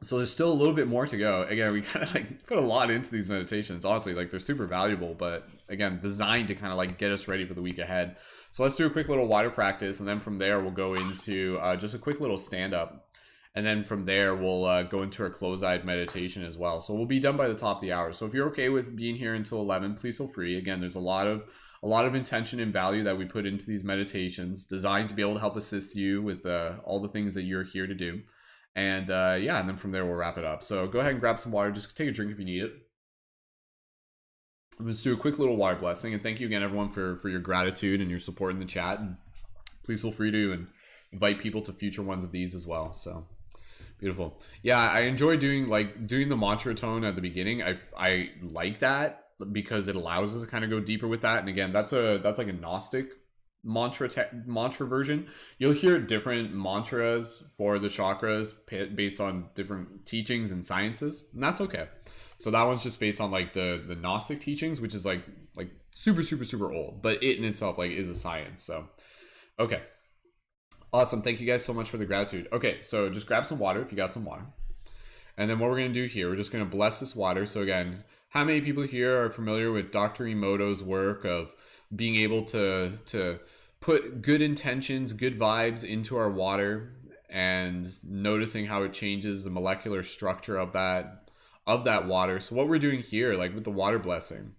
So there's still a little bit more to go. Again, we kind of like put a lot into these meditations. Honestly, like they're super valuable, but again, designed to kind of like get us ready for the week ahead. So let's do a quick little water practice. And then from there, we'll go into just a quick little stand up. And then from there, we'll go into our close-eyed meditation as well. So we'll be done by the top of the hour. So if you're okay with being here until 11, please feel free. Again, there's a lot of intention and value that we put into these meditations, designed to be able to help assist you with all the things that you're here to do. And yeah, and then from there, we'll wrap it up. So go ahead and grab some water. Just take a drink if you need it. Let's do a quick little water blessing. And thank you again, everyone, for your gratitude and your support in the chat. And please feel free to invite people to future ones of these as well. So beautiful. Yeah, I enjoy doing the mantra tone at the beginning. I like that because it allows us to kind of go deeper with that. And again, that's like a Gnostic mantra version. You'll hear different mantras for the chakras based on different teachings and sciences, and that's okay. So that one's just based on like the Gnostic teachings, which is like super old, but it in itself like is a science. So okay, awesome. Thank you guys so much for the gratitude. Okay, so just grab some water if you got some water. And then what we're going to do here, we're just going to bless this water. So again, how many people here are familiar with Dr. Emoto's work of being able to put good intentions, good vibes into our water, and noticing how it changes the molecular structure of that water? So what we're doing here, like with the water blessing,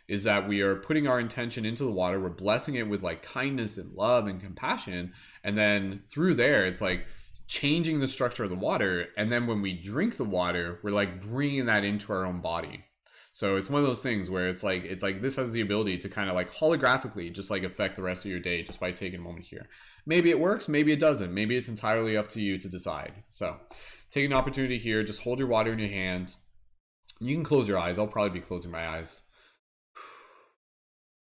is that we are putting our intention into the water. We're blessing it with like kindness and love and compassion. And then through there, it's like changing the structure of the water. And then when we drink the water, we're like bringing that into our own body. So it's one of those things where it's like this has the ability to kind of like holographically just like affect the rest of your day just by taking a moment here. Maybe it works, maybe it doesn't. Maybe it's entirely up to you to decide. So take an opportunity here. Just hold your water in your hand. You can close your eyes. I'll probably be closing my eyes.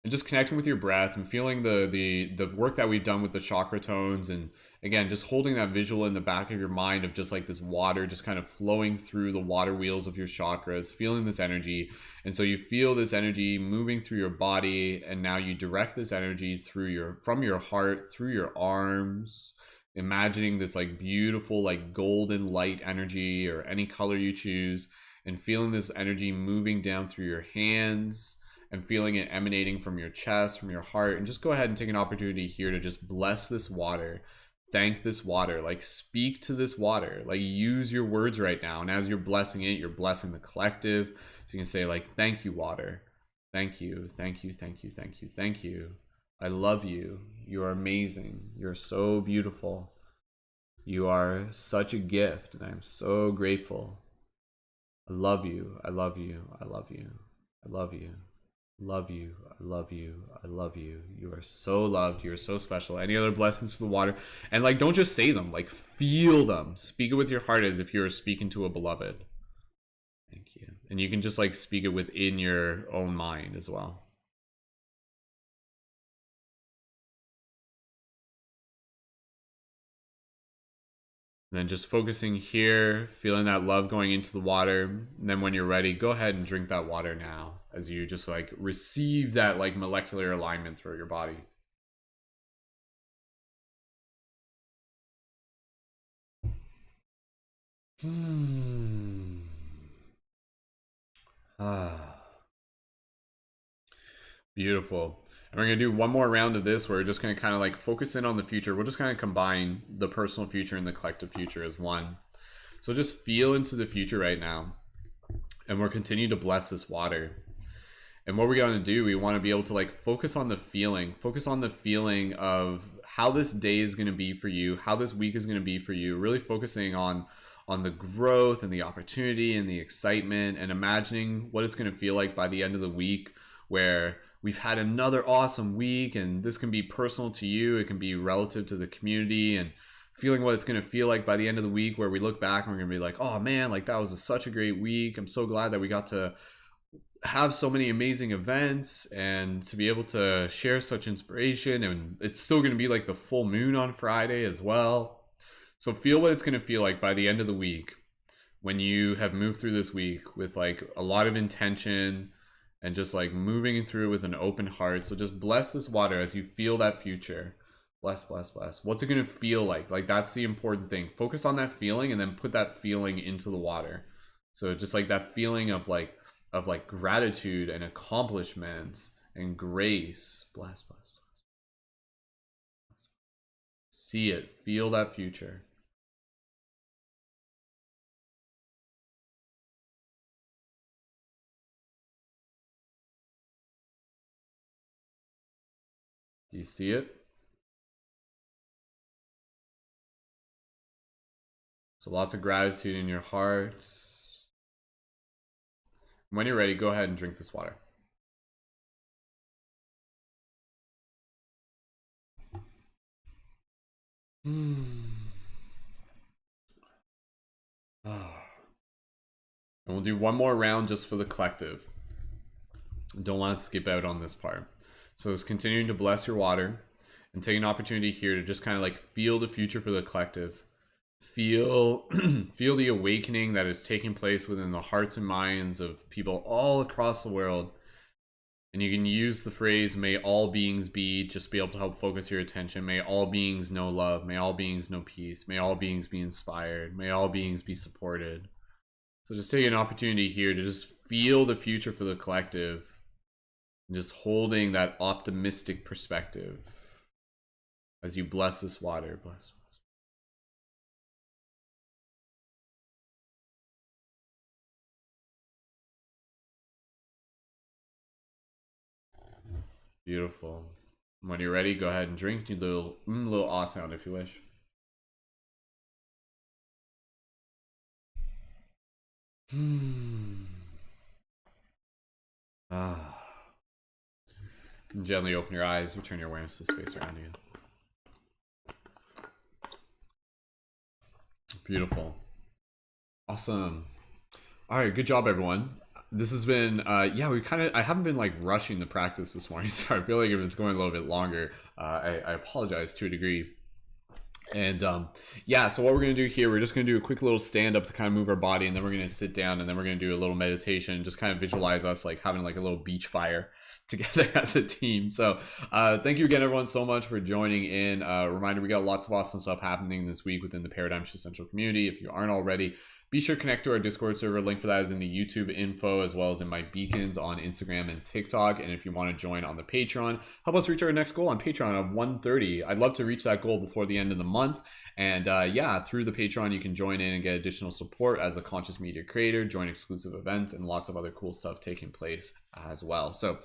And just connecting with your breath and feeling the work that we've done with the chakra tones, and again just holding that visual in the back of your mind of just like this water just kind of flowing through the water wheels of your chakras, feeling this energy. And so you feel this energy moving through your body, and now you direct this energy from your heart through your arms, imagining this like beautiful like golden light energy or any color you choose, and feeling this energy moving down through your hands and feeling it emanating from your chest, from your heart. And just go ahead and take an opportunity here to just bless this water. Thank this water, like speak to this water, like use your words right now. And as you're blessing it, you're blessing the collective. So you can say like, thank you, water. Thank you, thank you, thank you, thank you, thank you. I love you. You are amazing. You're so beautiful. You are such a gift, and I'm so grateful. I love you. I love you. I love you. I love you. Love you. I love you. I love you. You are so loved. You're so special. Any other blessings for the water? And like, don't just say them, like feel them. Speak it with your heart as if you're speaking to a beloved. Thank you. And you can just like speak it within your own mind as well. And then just focusing here, feeling that love going into the water. And then when you're ready, go ahead and drink that water now as you just like receive that like molecular alignment through your body. Beautiful. And we're going to do one more round of this where we're just going to kind of like focus in on the future. We'll just kind of combine the personal future and the collective future as one. So just feel into the future right now. And we'll continue to bless this water. And what we're going to do, we want to be able to like focus on the feeling of how this day is going to be for you, how this week is going to be for you, really focusing on the growth and the opportunity and the excitement, and imagining what it's going to feel like by the end of the week, where we've had another awesome week. And this can be personal to you, it can be relative to the community, and feeling what it's going to feel like by the end of the week, where we look back and we're going to be like, oh man, like that was such a great week. I'm so glad that we got to have so many amazing events and to be able to share such inspiration. And it's still going to be like the full moon on Friday as well. So feel what it's going to feel like by the end of the week when you have moved through this week with like a lot of intention and just like moving through with an open heart. So just bless this water as you feel that future. Bless, bless, bless. What's it going to feel like? Like that's the important thing. Focus on that feeling and then put that feeling into the water. So just like that feeling of like gratitude and accomplishment and grace. Bless, bless, bless. See it. Feel that future. Do you see it? So lots of gratitude in your heart. When you're ready, go ahead and drink this water. And we'll do one more round just for the collective. Don't want to skip out on this part. So it's continuing to bless your water and take an opportunity here to just kind of like feel the future for the collective. Feel feel the awakening that is taking place within the hearts and minds of people all across the world. And you can use the phrase, may all beings be, just be able to help focus your attention. May all beings know love. May all beings know peace. May all beings be inspired. May all beings be supported. So just take an opportunity here to just feel the future for the collective. And just holding that optimistic perspective as you bless this water. Bless. Beautiful. When you're ready, go ahead and drink. Do a little ah sound if you wish. Ah. Gently open your eyes. Return your awareness to the space around you. Beautiful. Awesome. All right, good job, everyone. This has been yeah, I haven't been like rushing the practice this morning, so I feel like if it's going a little bit longer, I apologize to a degree. And yeah, so what we're gonna do here, we're just gonna do a quick little stand up to kind of move our body, and then we're gonna sit down, and then we're gonna do a little meditation, just kind of visualize us like having like a little beach fire together as a team. So thank you again, everyone, so much for joining in. Reminder, we got lots of awesome stuff happening this week within the Paradigm Shift Central community. If you aren't already, be sure to connect to our Discord server. Link for that is in the YouTube info, as well as in my beacons on Instagram and TikTok. And if you want to join on the Patreon, help us reach our next goal on Patreon of 130. I'd love to reach that goal before the end of the month. And yeah, through the Patreon, you can join in and get additional support as a conscious media creator, join exclusive events, and lots of other cool stuff taking place as well. So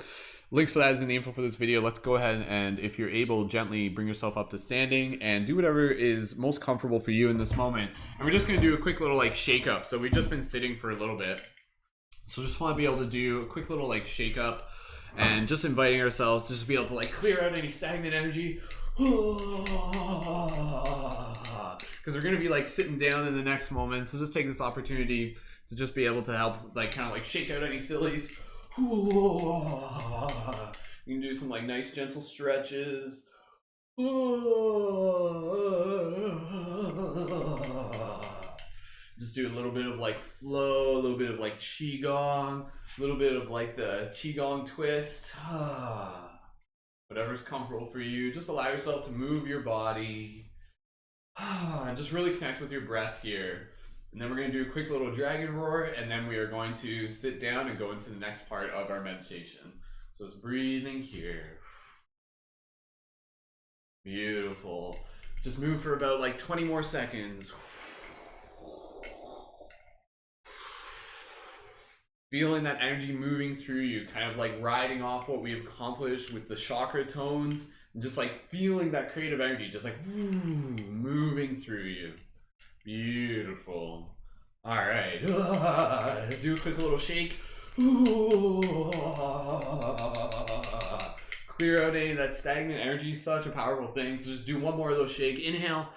links for that is in the info for this video. Let's go ahead and, if you're able, gently bring yourself up to standing and do whatever is most comfortable for you in this moment. And we're just going to do a quick little like shake up. So we've just been sitting for a little bit. So just want to be able to do a quick little like shake up and just inviting ourselves to just be able to like clear out any stagnant energy. Because we're going to be like sitting down in the next moment. So just take this opportunity to just be able to help like kind of like shake out any sillies. You can do some like nice gentle stretches. Just do a little bit of like flow, a little bit of like qigong, a little bit of like the qigong twist. Whatever's comfortable for you. Just allow yourself to move your body and just really connect with your breath here. And then we're going to do a quick little dragon roar, and then we are going to sit down and go into the next part of our meditation. So it's breathing here. Beautiful. Just move for about like 20 more seconds. Feeling that energy moving through you, kind of like riding off what we've accomplished with the chakra tones, and just like feeling that creative energy, just like moving through you. Beautiful. All right. Do a quick little shake. Clear out any of that stagnant energy. Such a powerful thing. So just do one more of those shake. Inhale.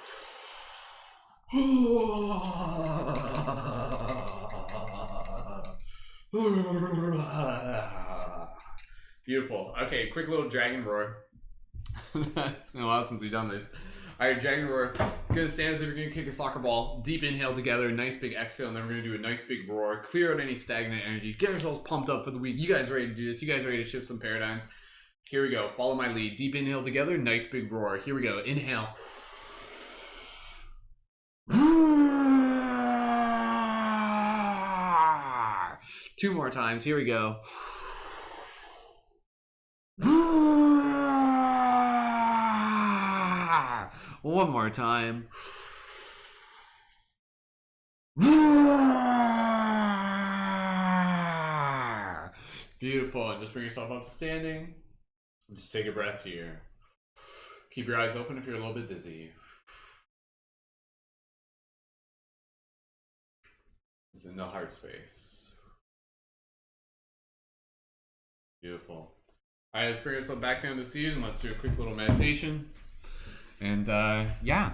Beautiful. Okay, quick little dragon roar. It's been a while since we've done this. All right, dragon roar. Gonna stand as if you're gonna kick a soccer ball. Deep inhale together, nice big exhale, and then we're gonna do a nice big roar. Clear out any stagnant energy. Get ourselves pumped up for the week. You guys ready to do this? You guys ready to shift some paradigms? Here we go. Follow my lead. Deep inhale together, nice big roar. Here we go. Inhale. Two more times. Here we go. One more time. Beautiful. And just bring yourself up to standing. And just take a breath here. Keep your eyes open if you're a little bit dizzy. It's in the heart space. Beautiful. All right, let's bring ourselves back down to seated and let's do a quick little meditation. And yeah,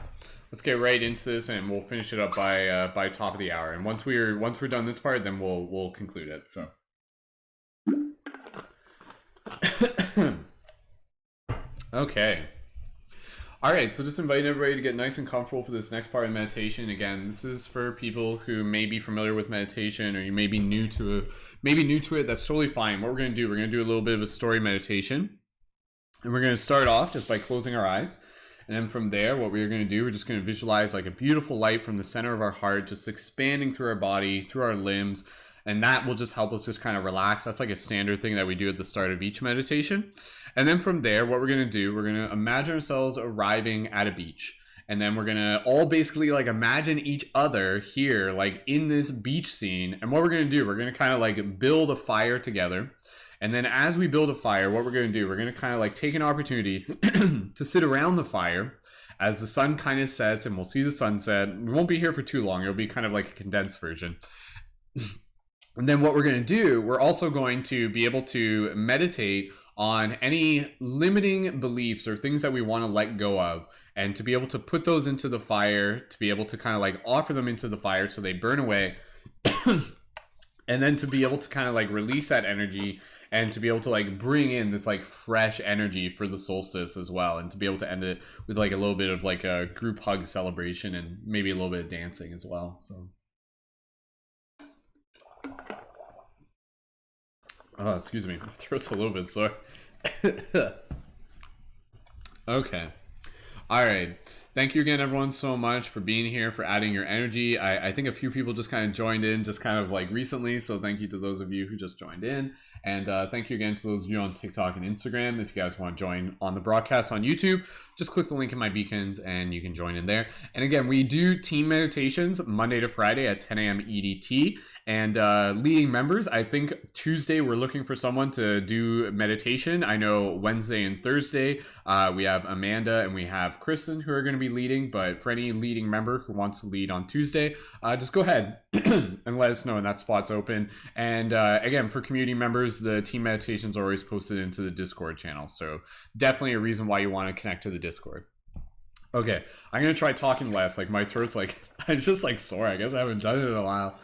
let's get right into this, and we'll finish it up by top of the hour. And once we're done this part, then we'll conclude it. So, okay. All All right, so just inviting everybody to get nice and comfortable for this next part of meditation. Again, this is for people who may be familiar with meditation, or you may be new to it. That's totally fine. What we're going to do, we're going to do a little bit of a story meditation, and we're going to start off just by closing our eyes. And then from there, what we're going to do, we're just going to visualize like a beautiful light from the center of our heart, just expanding through our body, through our limbs. And that will just help us just kind of relax. That's like a standard thing that we do at the start of each meditation. And then from there, what we're going to do, we're going to imagine ourselves arriving at a beach. And then we're going to all basically like imagine each other here, like in this beach scene. And what we're going to do, we're going to kind of like build a fire together. And then as we build a fire, what we're going to do, we're going to kind of like take an opportunity to sit around the fire as the sun kind of sets, and we'll see the sunset. We won't be here for too long. It'll be kind of like a condensed version. And then what we're going to do, we're also going to be able to meditate on any limiting beliefs or things that we want to let go of, and to be able to put those into the fire, to be able to kind of like offer them into the fire so they burn away. And then to be able to kind of like release that energy, and to be able to like bring in this like fresh energy for the solstice as well, and to be able to end it with like a little bit of like a group hug celebration and maybe a little bit of dancing as well. So oh, excuse me, my throat's a little bit sore. Okay. All right. Thank you again, everyone, so much for being here, for adding your energy. I think a few people just kind of joined in just kind of like recently. So thank you to those of you who just joined in. And thank you again to those of you on TikTok and Instagram. If you guys want to join on the broadcast on YouTube, just click the link in my beacons and you can join in there. And again, we do team meditations Monday to Friday at 10 a.m. EDT. And leading members, I think Tuesday we're looking for someone to do meditation. I know Wednesday and Thursday we have Amanda and we have Kristen who are going to be leading. But for any leading member who wants to lead on Tuesday, just go ahead and let us know, and that spot's open. And again, for community members, the team meditations are always posted into the Discord channel. So definitely a reason why you want to connect to the Discord. Okay, I'm going to try talking less. Like my throat's like, I'm just like sore. I guess I haven't done it in a while.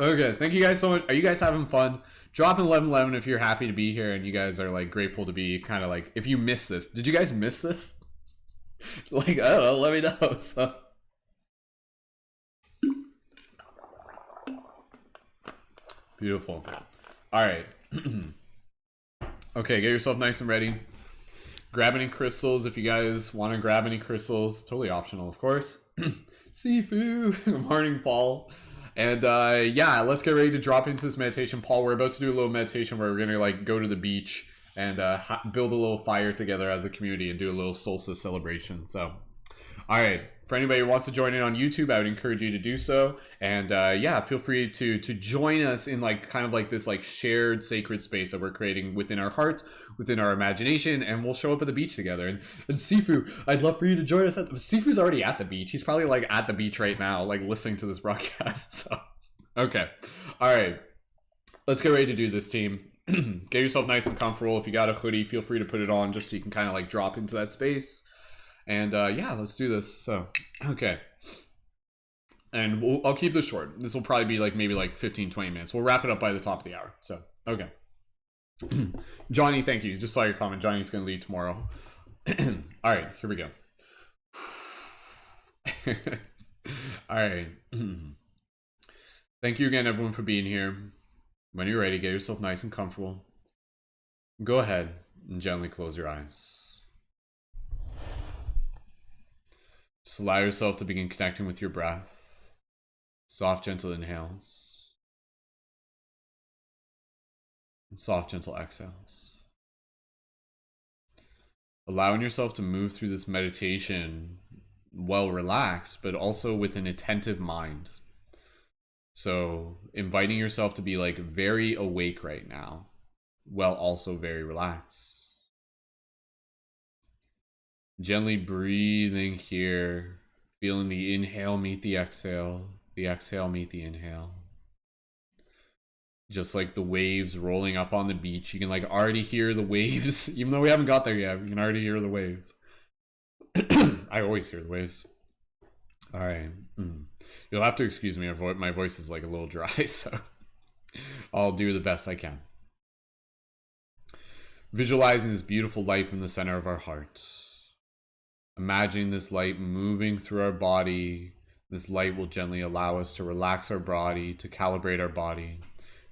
Okay, thank you guys so much. Are you guys having fun? Drop an 1111 if you're happy to be here and you guys are like grateful to be kind of like, if you missed this. Did you guys miss this? Like, I don't know, let me know. So beautiful. All right. Okay, get yourself nice and ready. Grab any crystals if you guys want to grab any crystals. Totally optional, of course. Sifu. Good morning, Paul. And yeah, let's get ready to drop into this meditation. Paul, we're about to do a little meditation where we're going to like go to the beach and build a little fire together as a community and do a little solstice celebration. So, all right. For anybody who wants to join in on YouTube, I would encourage you to do so. And yeah, feel free to join us in like kind of like this like shared sacred space that we're creating within our hearts, within our imagination, and we'll show up at the beach together. And Sifu, I'd love for you to join us. Sifu's already at the beach. He's probably like at the beach right now, like listening to this broadcast. So, okay. All right. Let's get ready to do this, team. Get yourself nice and comfortable. If you got a hoodie, feel free to put it on just so you can kind of like drop into that space. And yeah, let's do this. So, okay. And I'll keep this short. This will probably be like maybe like 15, 20 minutes. We'll wrap it up by the top of the hour. So, okay. Johnny, thank you. Just saw your comment. Johnny's going to lead tomorrow. All right, here we go. All right. Thank you again, everyone, for being here. When you're ready, get yourself nice and comfortable. Go ahead and gently close your eyes. Just allow yourself to begin connecting with your breath. Soft, gentle inhales. And soft, gentle exhales. Allowing yourself to move through this meditation well relaxed, but also with an attentive mind. So inviting yourself to be like very awake right now, while also very relaxed. Gently breathing here, feeling the inhale meet the exhale meet the inhale. Just like the waves rolling up on the beach. You can like already hear the waves, even though we haven't got there yet, you can already hear the waves. I always hear the waves. All right. You'll have to excuse me, my voice is like a little dry, so I'll do the best I can. Visualizing this beautiful light from the center of our heart. Imagining this light moving through our body. This light will gently allow us to relax our body, to calibrate our body.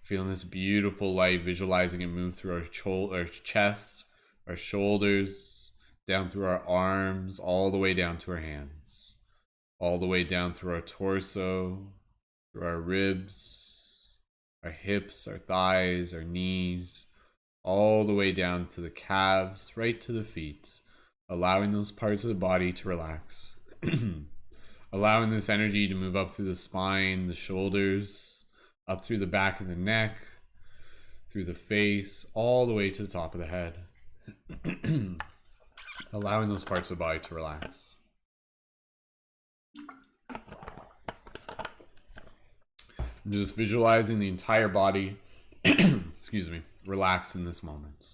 Feeling this beautiful light, visualizing it move through our chest, our shoulders, down through our arms, all the way down to our hands, all the way down through our torso, through our ribs, our hips, our thighs, our knees, all the way down to the calves, right to the feet, allowing those parts of the body to relax. Allowing this energy to move up through the spine, the shoulders, up through the back of the neck, through the face, all the way to the top of the head. Allowing those parts of the body to relax. And just visualizing the entire body, excuse me, relax in this moment.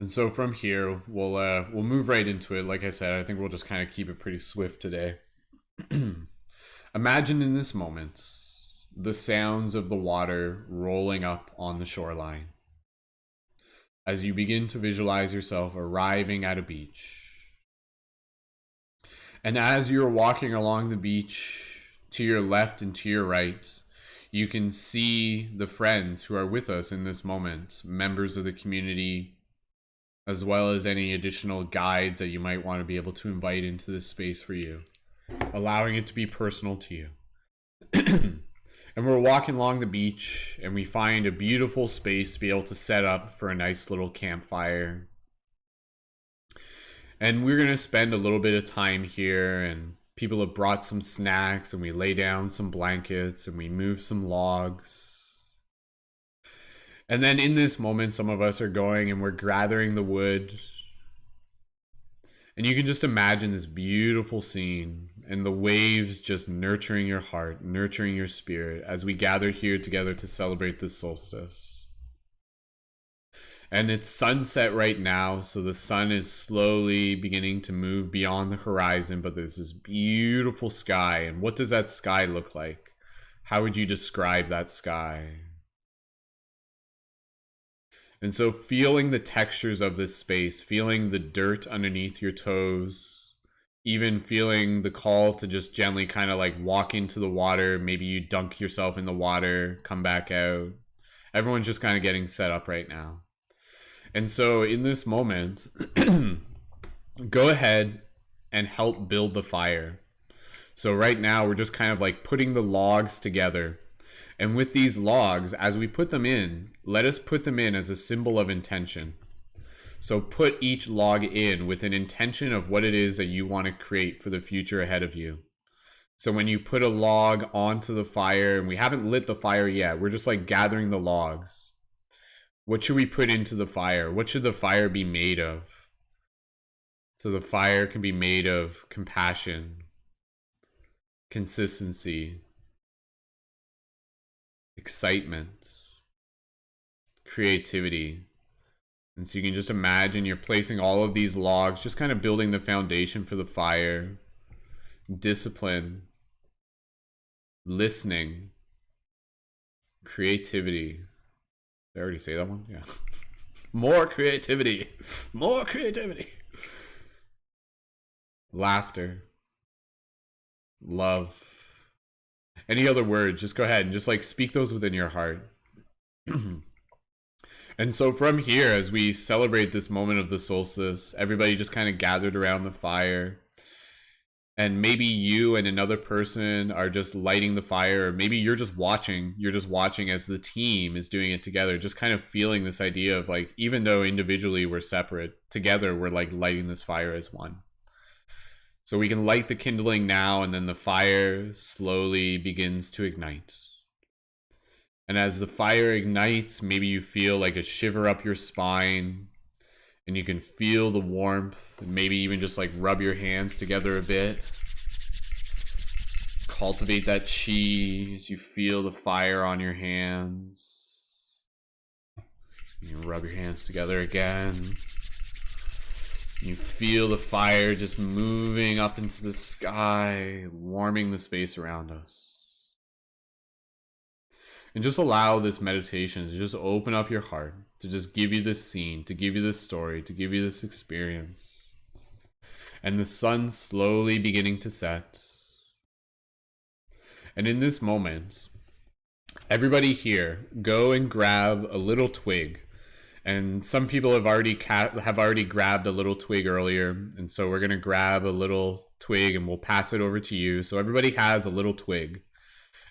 And so from here, we'll move right into it. Like I said, I think we'll just kind of keep it pretty swift today. Imagine in this moment the sounds of the water rolling up on the shoreline. As you begin to visualize yourself arriving at a beach. And as you're walking along the beach, to your left and to your right, you can see the friends who are with us in this moment, members of the community, as well as any additional guides that you might want to be able to invite into this space for you, allowing it to be personal to you. And we're walking along the beach and we find a beautiful space to be able to set up for a nice little campfire. And we're going to spend a little bit of time here, and people have brought some snacks, and we lay down some blankets and we move some logs. And then in this moment, some of us are going and we're gathering the wood. And you can just imagine this beautiful scene and the waves just nurturing your heart, nurturing your spirit as we gather here together to celebrate this solstice. And it's sunset right now, so the sun is slowly beginning to move beyond the horizon, but there's this beautiful sky. And what does that sky look like? How would you describe that sky? And so feeling the textures of this space, feeling the dirt underneath your toes, even feeling the call to just gently kind of like walk into the water. Maybe you dunk yourself in the water, come back out. Everyone's just kind of getting set up right now. And so in this moment, go ahead and help build the fire. So right now we're just kind of like putting the logs together. And with these logs, as we put them in, let us put them in as a symbol of intention. So put each log in with an intention of what it is that you want to create for the future ahead of you. So when you put a log onto the fire, and we haven't lit the fire yet, we're just like gathering the logs. What should we put into the fire? What should the fire be made of? So the fire can be made of compassion, consistency, excitement, creativity. And so you can just imagine you're placing all of these logs, just kind of building the foundation for the fire. Discipline, listening, creativity. Did I already say that one? Yeah. More creativity. More creativity. Laughter. Love. Any other words, just go ahead and just like speak those within your heart. And so from here, as we celebrate this moment of the solstice, everybody just kind of gathered around the fire. And maybe you and another person are just lighting the fire, or maybe you're just watching as the team is doing it together, just kind of feeling this idea of like, even though individually we're separate, together we're like lighting this fire as one. So we can light the kindling now, and then the fire slowly begins to ignite. And as the fire ignites, maybe you feel like a shiver up your spine, and you can feel the warmth, and maybe even just like rub your hands together a bit. Cultivate that chi as you feel the fire on your hands. You rub your hands together again. You feel the fire just moving up into the sky, warming the space around us. And just allow this meditation to just open up your heart, to just give you this scene, to give you this story, to give you this experience. And the sun slowly beginning to set. And in this moment, everybody here, go and grab a little twig. And some people have already grabbed a little twig earlier, and so we're gonna grab a little twig and we'll pass it over to you. So everybody has a little twig,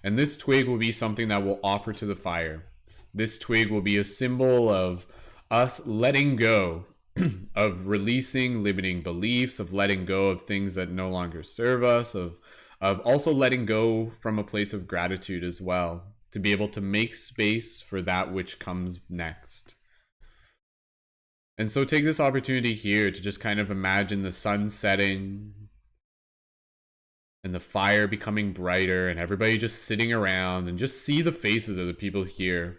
and this twig will be something that we'll offer to the fire. This twig will be a symbol of us letting go of releasing limiting beliefs, of letting go of things that no longer serve us, of also letting go from a place of gratitude as well, to be able to make space for that which comes next. And so take this opportunity here to just kind of imagine the sun setting and the fire becoming brighter and everybody just sitting around, and just see the faces of the people here.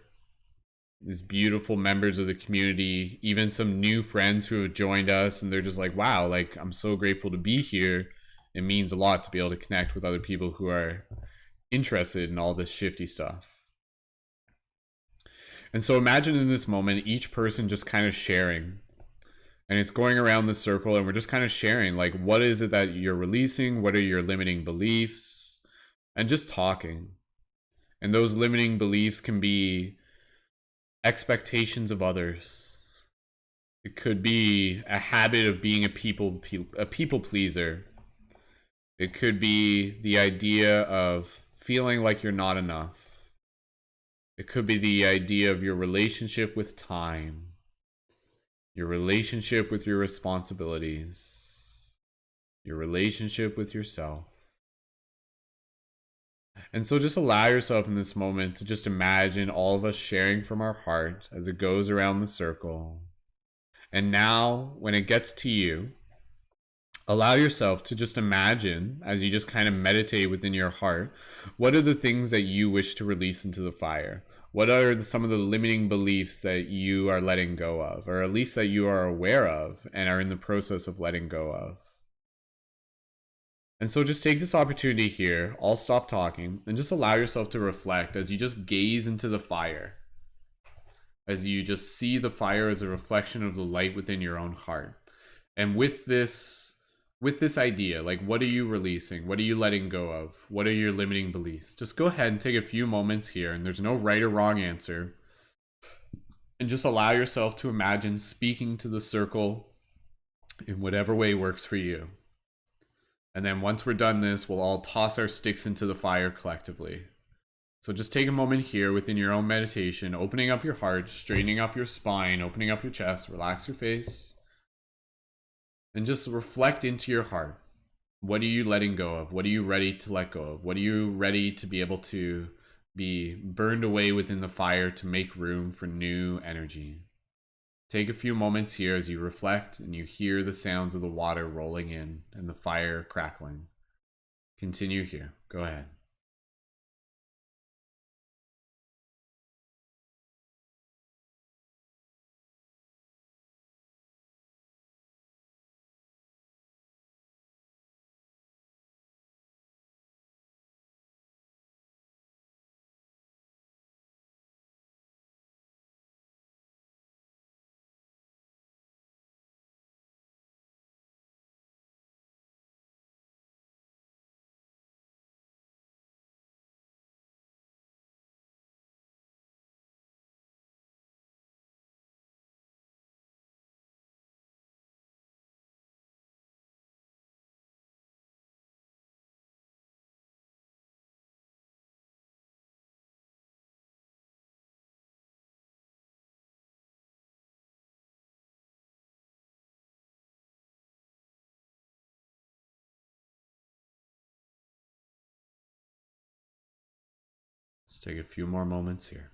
These beautiful members of the community, even some new friends who have joined us, and they're just like, wow, like, I'm so grateful to be here. It means a lot to be able to connect with other people who are interested in all this shifty stuff. And so imagine in this moment, each person just kind of sharing, and it's going around the circle, and we're just kind of sharing, like, what is it that you're releasing? What are your limiting beliefs? And just talking. And those limiting beliefs can be expectations of others. It could be a habit of being a people pleaser. It could be the idea of feeling like you're not enough. It could be the idea of your relationship with time, your relationship with your responsibilities, your relationship with yourself. And so just allow yourself in this moment to just imagine all of us sharing from our heart as it goes around the circle. And now, when it gets to you, allow yourself to just imagine, as you just kind of meditate within your heart, what are the things that you wish to release into the fire? What are some of the limiting beliefs that you are letting go of, or at least that you are aware of and are in the process of letting go of? And so just take this opportunity here, I'll stop talking, and just allow yourself to reflect as you just gaze into the fire, as you just see the fire as a reflection of the light within your own heart. And with this idea, like, what are you releasing? What are you letting go of? What are your limiting beliefs? Just go ahead and take a few moments here, and there's no right or wrong answer. And just allow yourself to imagine speaking to the circle in whatever way works for you. And then once we're done this, we'll all toss our sticks into the fire collectively. So just take a moment here within your own meditation, opening up your heart, straightening up your spine, opening up your chest, relax your face. And just reflect into your heart. What are you letting go of? What are you ready to let go of? What are you ready to be able to be burned away within the fire to make room for new energy? Take a few moments here as you reflect and you hear the sounds of the water rolling in and the fire crackling. Continue here. Go ahead. Let's take a few more moments here.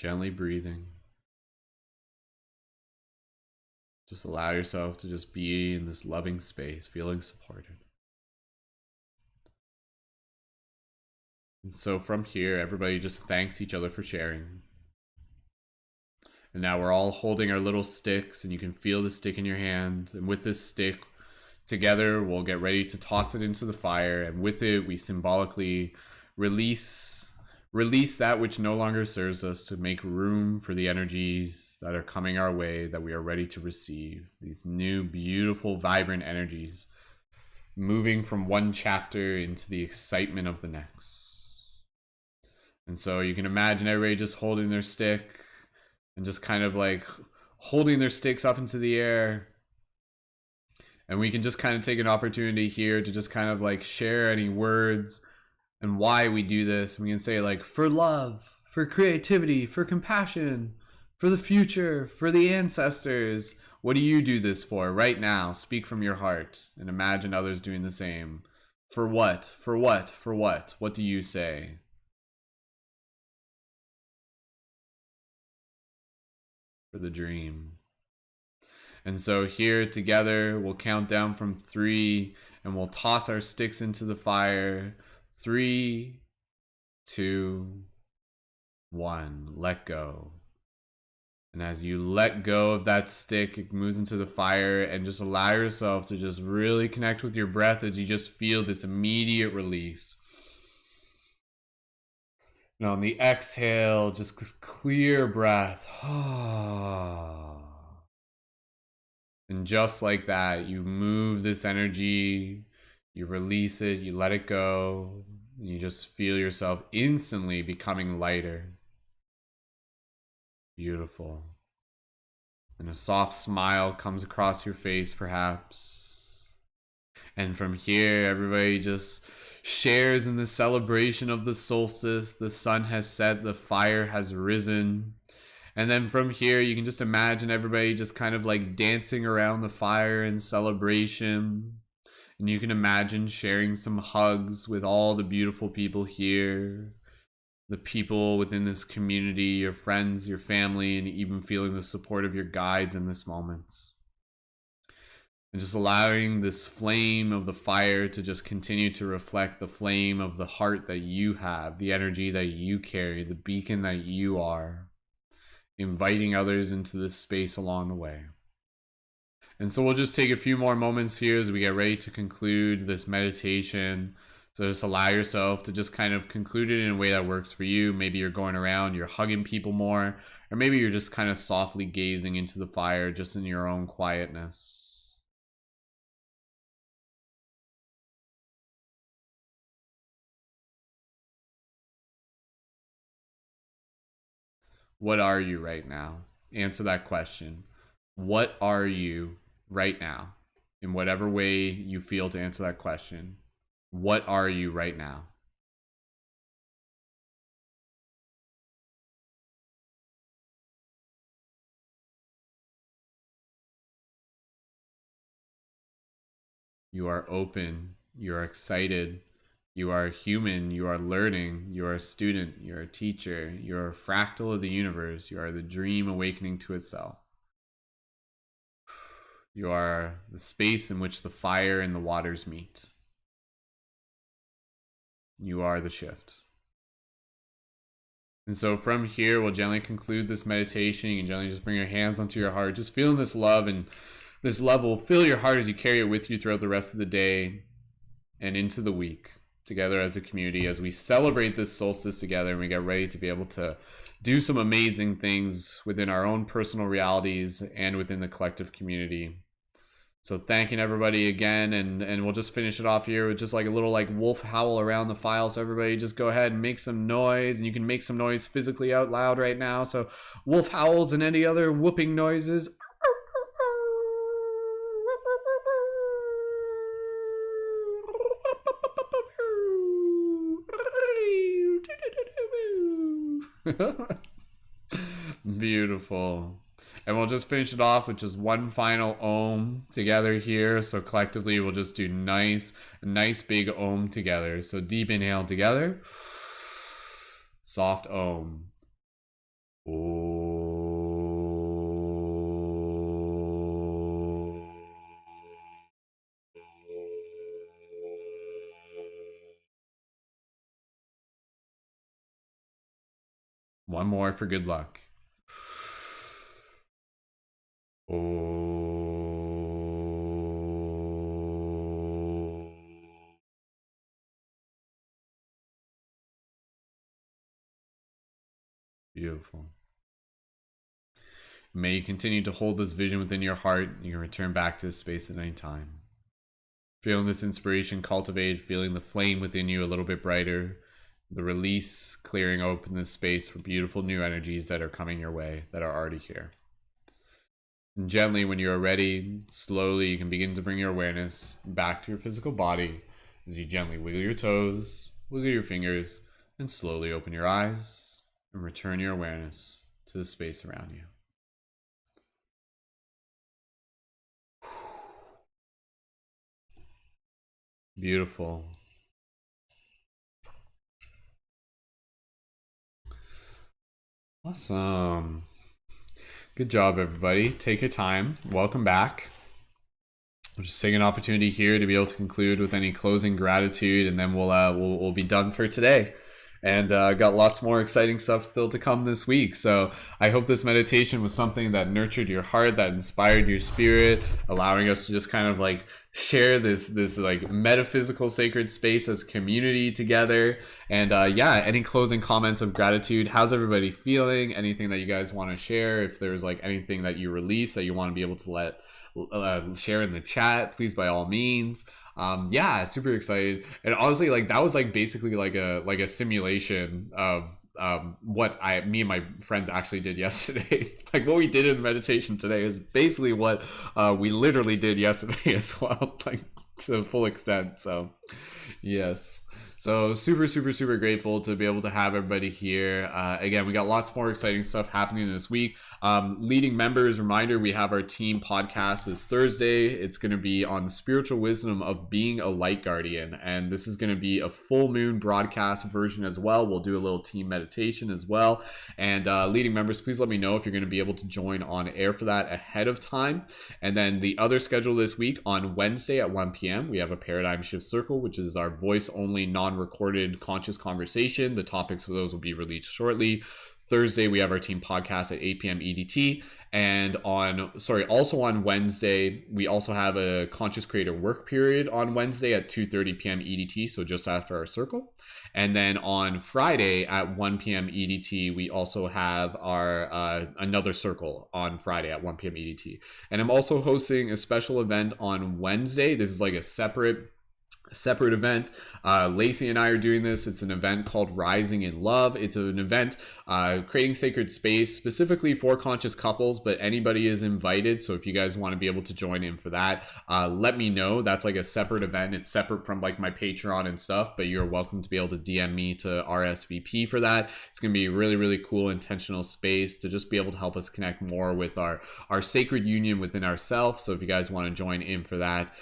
Gently breathing. Just allow yourself to just be in this loving space, feeling supported. And so from here, everybody just thanks each other for sharing. And now we're all holding our little sticks, and you can feel the stick in your hand. And with this stick, together, we'll get ready to toss it into the fire. And with it, we symbolically release that which no longer serves us, to make room for the energies that are coming our way, that we are ready to receive. These new, beautiful, vibrant energies, moving from one chapter into the excitement of the next. And so you can imagine everybody just holding their stick and just kind of like holding their sticks up into the air. And we can just kind of take an opportunity here to just kind of like share any words and why we do this. We can say like, for love, for creativity, for compassion, for the future, for the ancestors. What do you do this for right now? Speak from your heart and imagine others doing the same. For what? For what? For what? What do you say? For the dream. And so here together, we'll count down from 3 and we'll toss our sticks into the fire. 3, 2, 1. Let go. And as you let go of that stick, it moves into the fire, and just allow yourself to just really connect with your breath as you just feel this immediate release. And on the exhale, just clear breath. And just like that, you move this energy, you release it, you let it go, and you just feel yourself instantly becoming lighter. Beautiful. And a soft smile comes across your face, perhaps. And from here, everybody just shares in the celebration of the solstice. The sun has set, the fire has risen. And then from here, you can just imagine everybody just kind of like dancing around the fire in celebration. And you can imagine sharing some hugs with all the beautiful people here, the people within this community, your friends, your family, and even feeling the support of your guides in this moment. And just allowing this flame of the fire to just continue to reflect the flame of the heart that you have, the energy that you carry, the beacon that you are, inviting others into this space along the way. And so we'll just take a few more moments here as we get ready to conclude this meditation. So just allow yourself to just kind of conclude it in a way that works for you. Maybe you're going around, you're hugging people more, or maybe you're just kind of softly gazing into the fire just in your own quietness. What are you right now? Answer that question. What are you right now? In whatever way you feel to answer that question. What are you right now? You are open. You are excited. You are human. You are learning. You are a student. You're a teacher. You're a fractal of the universe. You are the dream awakening to itself. You are the space in which the fire and the waters meet. You are the shift. And so from here, we'll gently conclude this meditation. You can gently just bring your hands onto your heart, just feeling this love, and this love will fill your heart as you carry it with you throughout the rest of the day and into the week, together as a community, as we celebrate this solstice together and we get ready to be able to do some amazing things within our own personal realities and within the collective community. So thanking everybody again, and we'll just finish it off here with just like a little like wolf howl around the file. So everybody just go ahead and make some noise, and you can make some noise physically out loud right now. So wolf howls and any other whooping noises. Beautiful. And we'll just finish it off with just one final Om together here. So collectively, we'll just do nice big Om together. So deep inhale together. Soft Om. One more for good luck. Beautiful. May you continue to hold this vision within your heart. You can return back to this space at any time. Feeling this inspiration cultivate, feeling the flame within you a little bit brighter, the release, clearing open this space for beautiful new energies that are coming your way, that are already here. And gently, when you are ready, slowly you can begin to bring your awareness back to your physical body as you gently wiggle your toes, wiggle your fingers, and slowly open your eyes and return your awareness to the space around you. Beautiful. Awesome. Good job, everybody. Take your time. Welcome back. We'll just take an opportunity here to be able to conclude with any closing gratitude, and then we'll be done for today. And got lots more exciting stuff still to come this week. So I hope this meditation was something that nurtured your heart, that inspired your spirit, allowing us to just kind of like share this like metaphysical sacred space as a community together. And yeah, any closing comments of gratitude? How's everybody feeling? Anything that you guys want to share? If there's like anything that you release that you want to be able to let share in the chat, please by all means. Yeah, super excited. And honestly, like that was like basically like a simulation of what me and my friends actually did yesterday. Like what we did in meditation today is basically what we literally did yesterday as well, like to the full extent. So yes. So super grateful to be able to have everybody here. Again, we got lots more exciting stuff happening this week. Leading members, reminder, we have our team podcast this Thursday. It's going to be on the spiritual wisdom of being a light guardian. And this is going to be a full moon broadcast version as well. We'll do a little team meditation as well. And leading members, please let me know if you're going to be able to join on air for that ahead of time. And then the other schedule this week on Wednesday at 1 p.m., we have a Paradigm Shift Circle, which is our voice only non-recorded conscious conversation. The topics for those will be released shortly. Thursday, we have our team podcast at 8 p.m. EDT. And also on Wednesday, we also have a conscious creator work period on Wednesday at 2:30 p.m. EDT, so just after our circle. And then on Friday at 1 p.m. EDT, we also have our another circle on Friday at 1 p.m. EDT. And I'm also hosting a special event on Wednesday. This is like a separate event. Lacey and I are doing this. It's an event called Rising in Love. It's an event creating sacred space specifically for conscious couples, but anybody is invited. So if you guys want to be able to join in for that, let me know. That's like a separate event. It's separate from like my Patreon and stuff, but you're welcome to be able to DM me to RSVP for that. It's going to be a really cool intentional space to just be able to help us connect more with our sacred union within ourselves. So if you guys want to join in for that,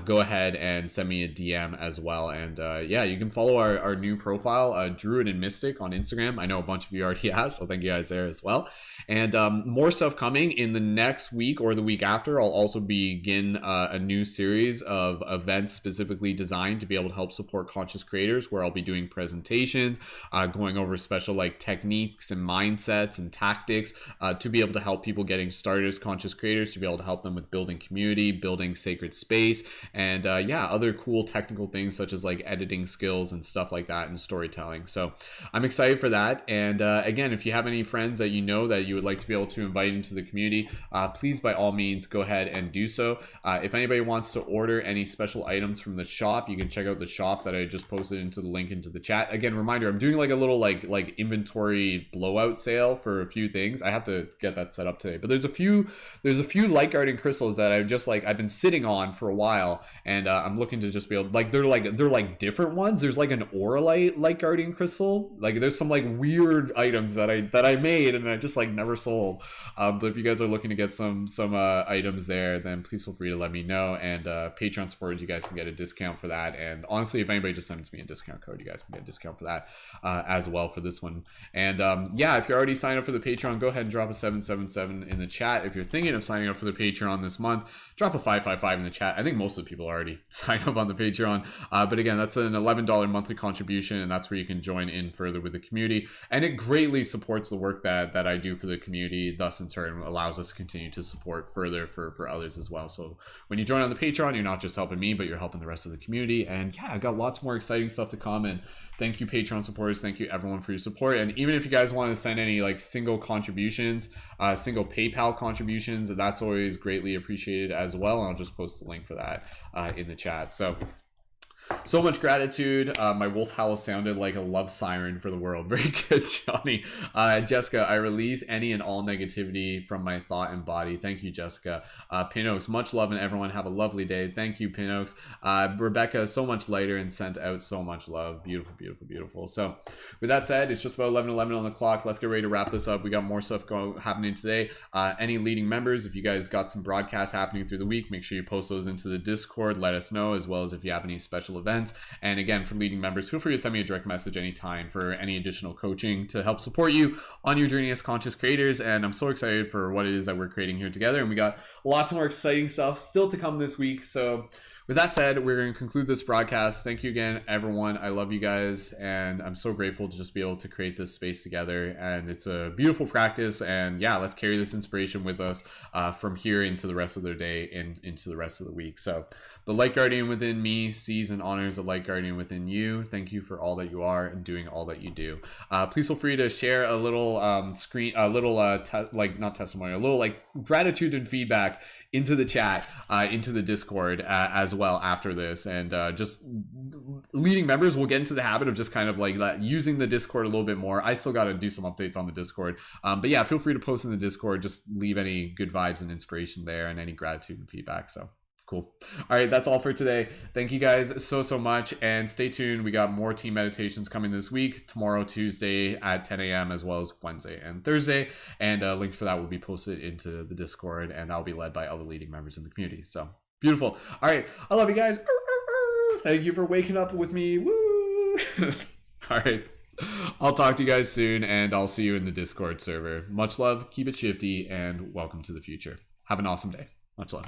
go ahead and send me a DM as well. And yeah, you can follow our new profile, Druid and Mystic, on Instagram. I know a bunch of you already have, so thank you guys there as well. And more stuff coming in the next week or the week after. I'll also begin a new series of events specifically designed to be able to help support conscious creators, where I'll be doing presentations, going over special like techniques and mindsets and tactics to be able to help people getting started as conscious creators, to be able to help them with building community, building sacred space, and yeah, other cool technical things such as like editing skills and stuff like that, and storytelling. So I'm excited for that. And again, if you have any friends that you know that you would like to be able to invite into the community, please by all means go ahead and do so. If anybody wants to order any special items from the shop, you can check out the shop that I just posted into the link into the chat. Again, reminder, I'm doing like a little like inventory blowout sale for a few things. I have to get that set up today, but there's a few light guarding crystals that I've been sitting on for a while, and I'm looking to just be able, like they're like different ones. There's like an aura light guardian crystal, like there's some like weird items that I made and I just like never sold. But if you guys are looking to get some items there, then please feel free to let me know. And Patreon supporters, you guys can get a discount for that. And honestly, if anybody just sends me a discount code, you guys can get a discount for that as well for this one. And yeah, if you're already signed up for the Patreon, go ahead and drop a 777 in the chat. If you're thinking of signing up for the Patreon this month, drop a 555 in the chat. I think most of the people already signed up on the Patreon. But again, that's an $11 monthly contribution, and that's where you can join in further with the community. And it greatly supports the work that I do for the community, thus in turn allows us to continue to support further for others as well. So when you join on the Patreon, you're not just helping me, but you're helping the rest of the community. And yeah, I've got lots more exciting stuff to come. And thank you, Patreon supporters. Thank you, everyone, for your support. And even if you guys want to send any like single contributions, single PayPal contributions, that's always greatly appreciated as well. And I'll just post the link for that in the chat. So much gratitude. My wolf howl sounded like a love siren for the world. Very good, Johnny. Jessica, I release any and all negativity from my thought and body. Thank you, Jessica. Pinox, much love, and everyone have a lovely day. Thank you, Pinox. Rebecca, so much lighter and sent out so much love. Beautiful, beautiful, beautiful. So with that said, it's just about 11:11 on the clock. Let's get ready to wrap this up. We got more stuff happening today. Any leading members, if you guys got some broadcasts happening through the week, make sure you post those into the Discord. Let us know, as well as if you have any special events. And again, for leading members, feel free to send me a direct message anytime for any additional coaching to help support you on your journey as conscious creators. And I'm so excited for what it is that we're creating here together. And we got lots more exciting stuff still to come this week. So with that said, we're going to conclude this broadcast. Thank you again, everyone. I love you guys, and I'm so grateful to just be able to create this space together. And it's a beautiful practice. And yeah, let's carry this inspiration with us from here into the rest of their day and into the rest of the week. So the light guardian within me sees and honors the light guardian within you. Thank you for all that you are and doing all that you do. Please feel free to share a little not testimony, a little like gratitude and feedback into the chat, into the Discord as well after this. And just leading members will get into the habit of just kind of like that, using the Discord a little bit more. I still got to do some updates on the Discord. But yeah, feel free to post in the Discord. Just leave any good vibes and inspiration there and any gratitude and feedback. So cool. All right, that's all for today. Thank you guys so much, and stay tuned. We got more team meditations coming this week, tomorrow, Tuesday at 10 a.m., as well as Wednesday and Thursday. And a link for that will be posted into the Discord, and that'll be led by other leading members in the community. So beautiful. All right, I love you guys. Thank you for waking up with me. Woo! All right, I'll talk to you guys soon, and I'll see you in the Discord server. Much love, keep it shifty, and welcome to the future. Have an awesome day. Much love.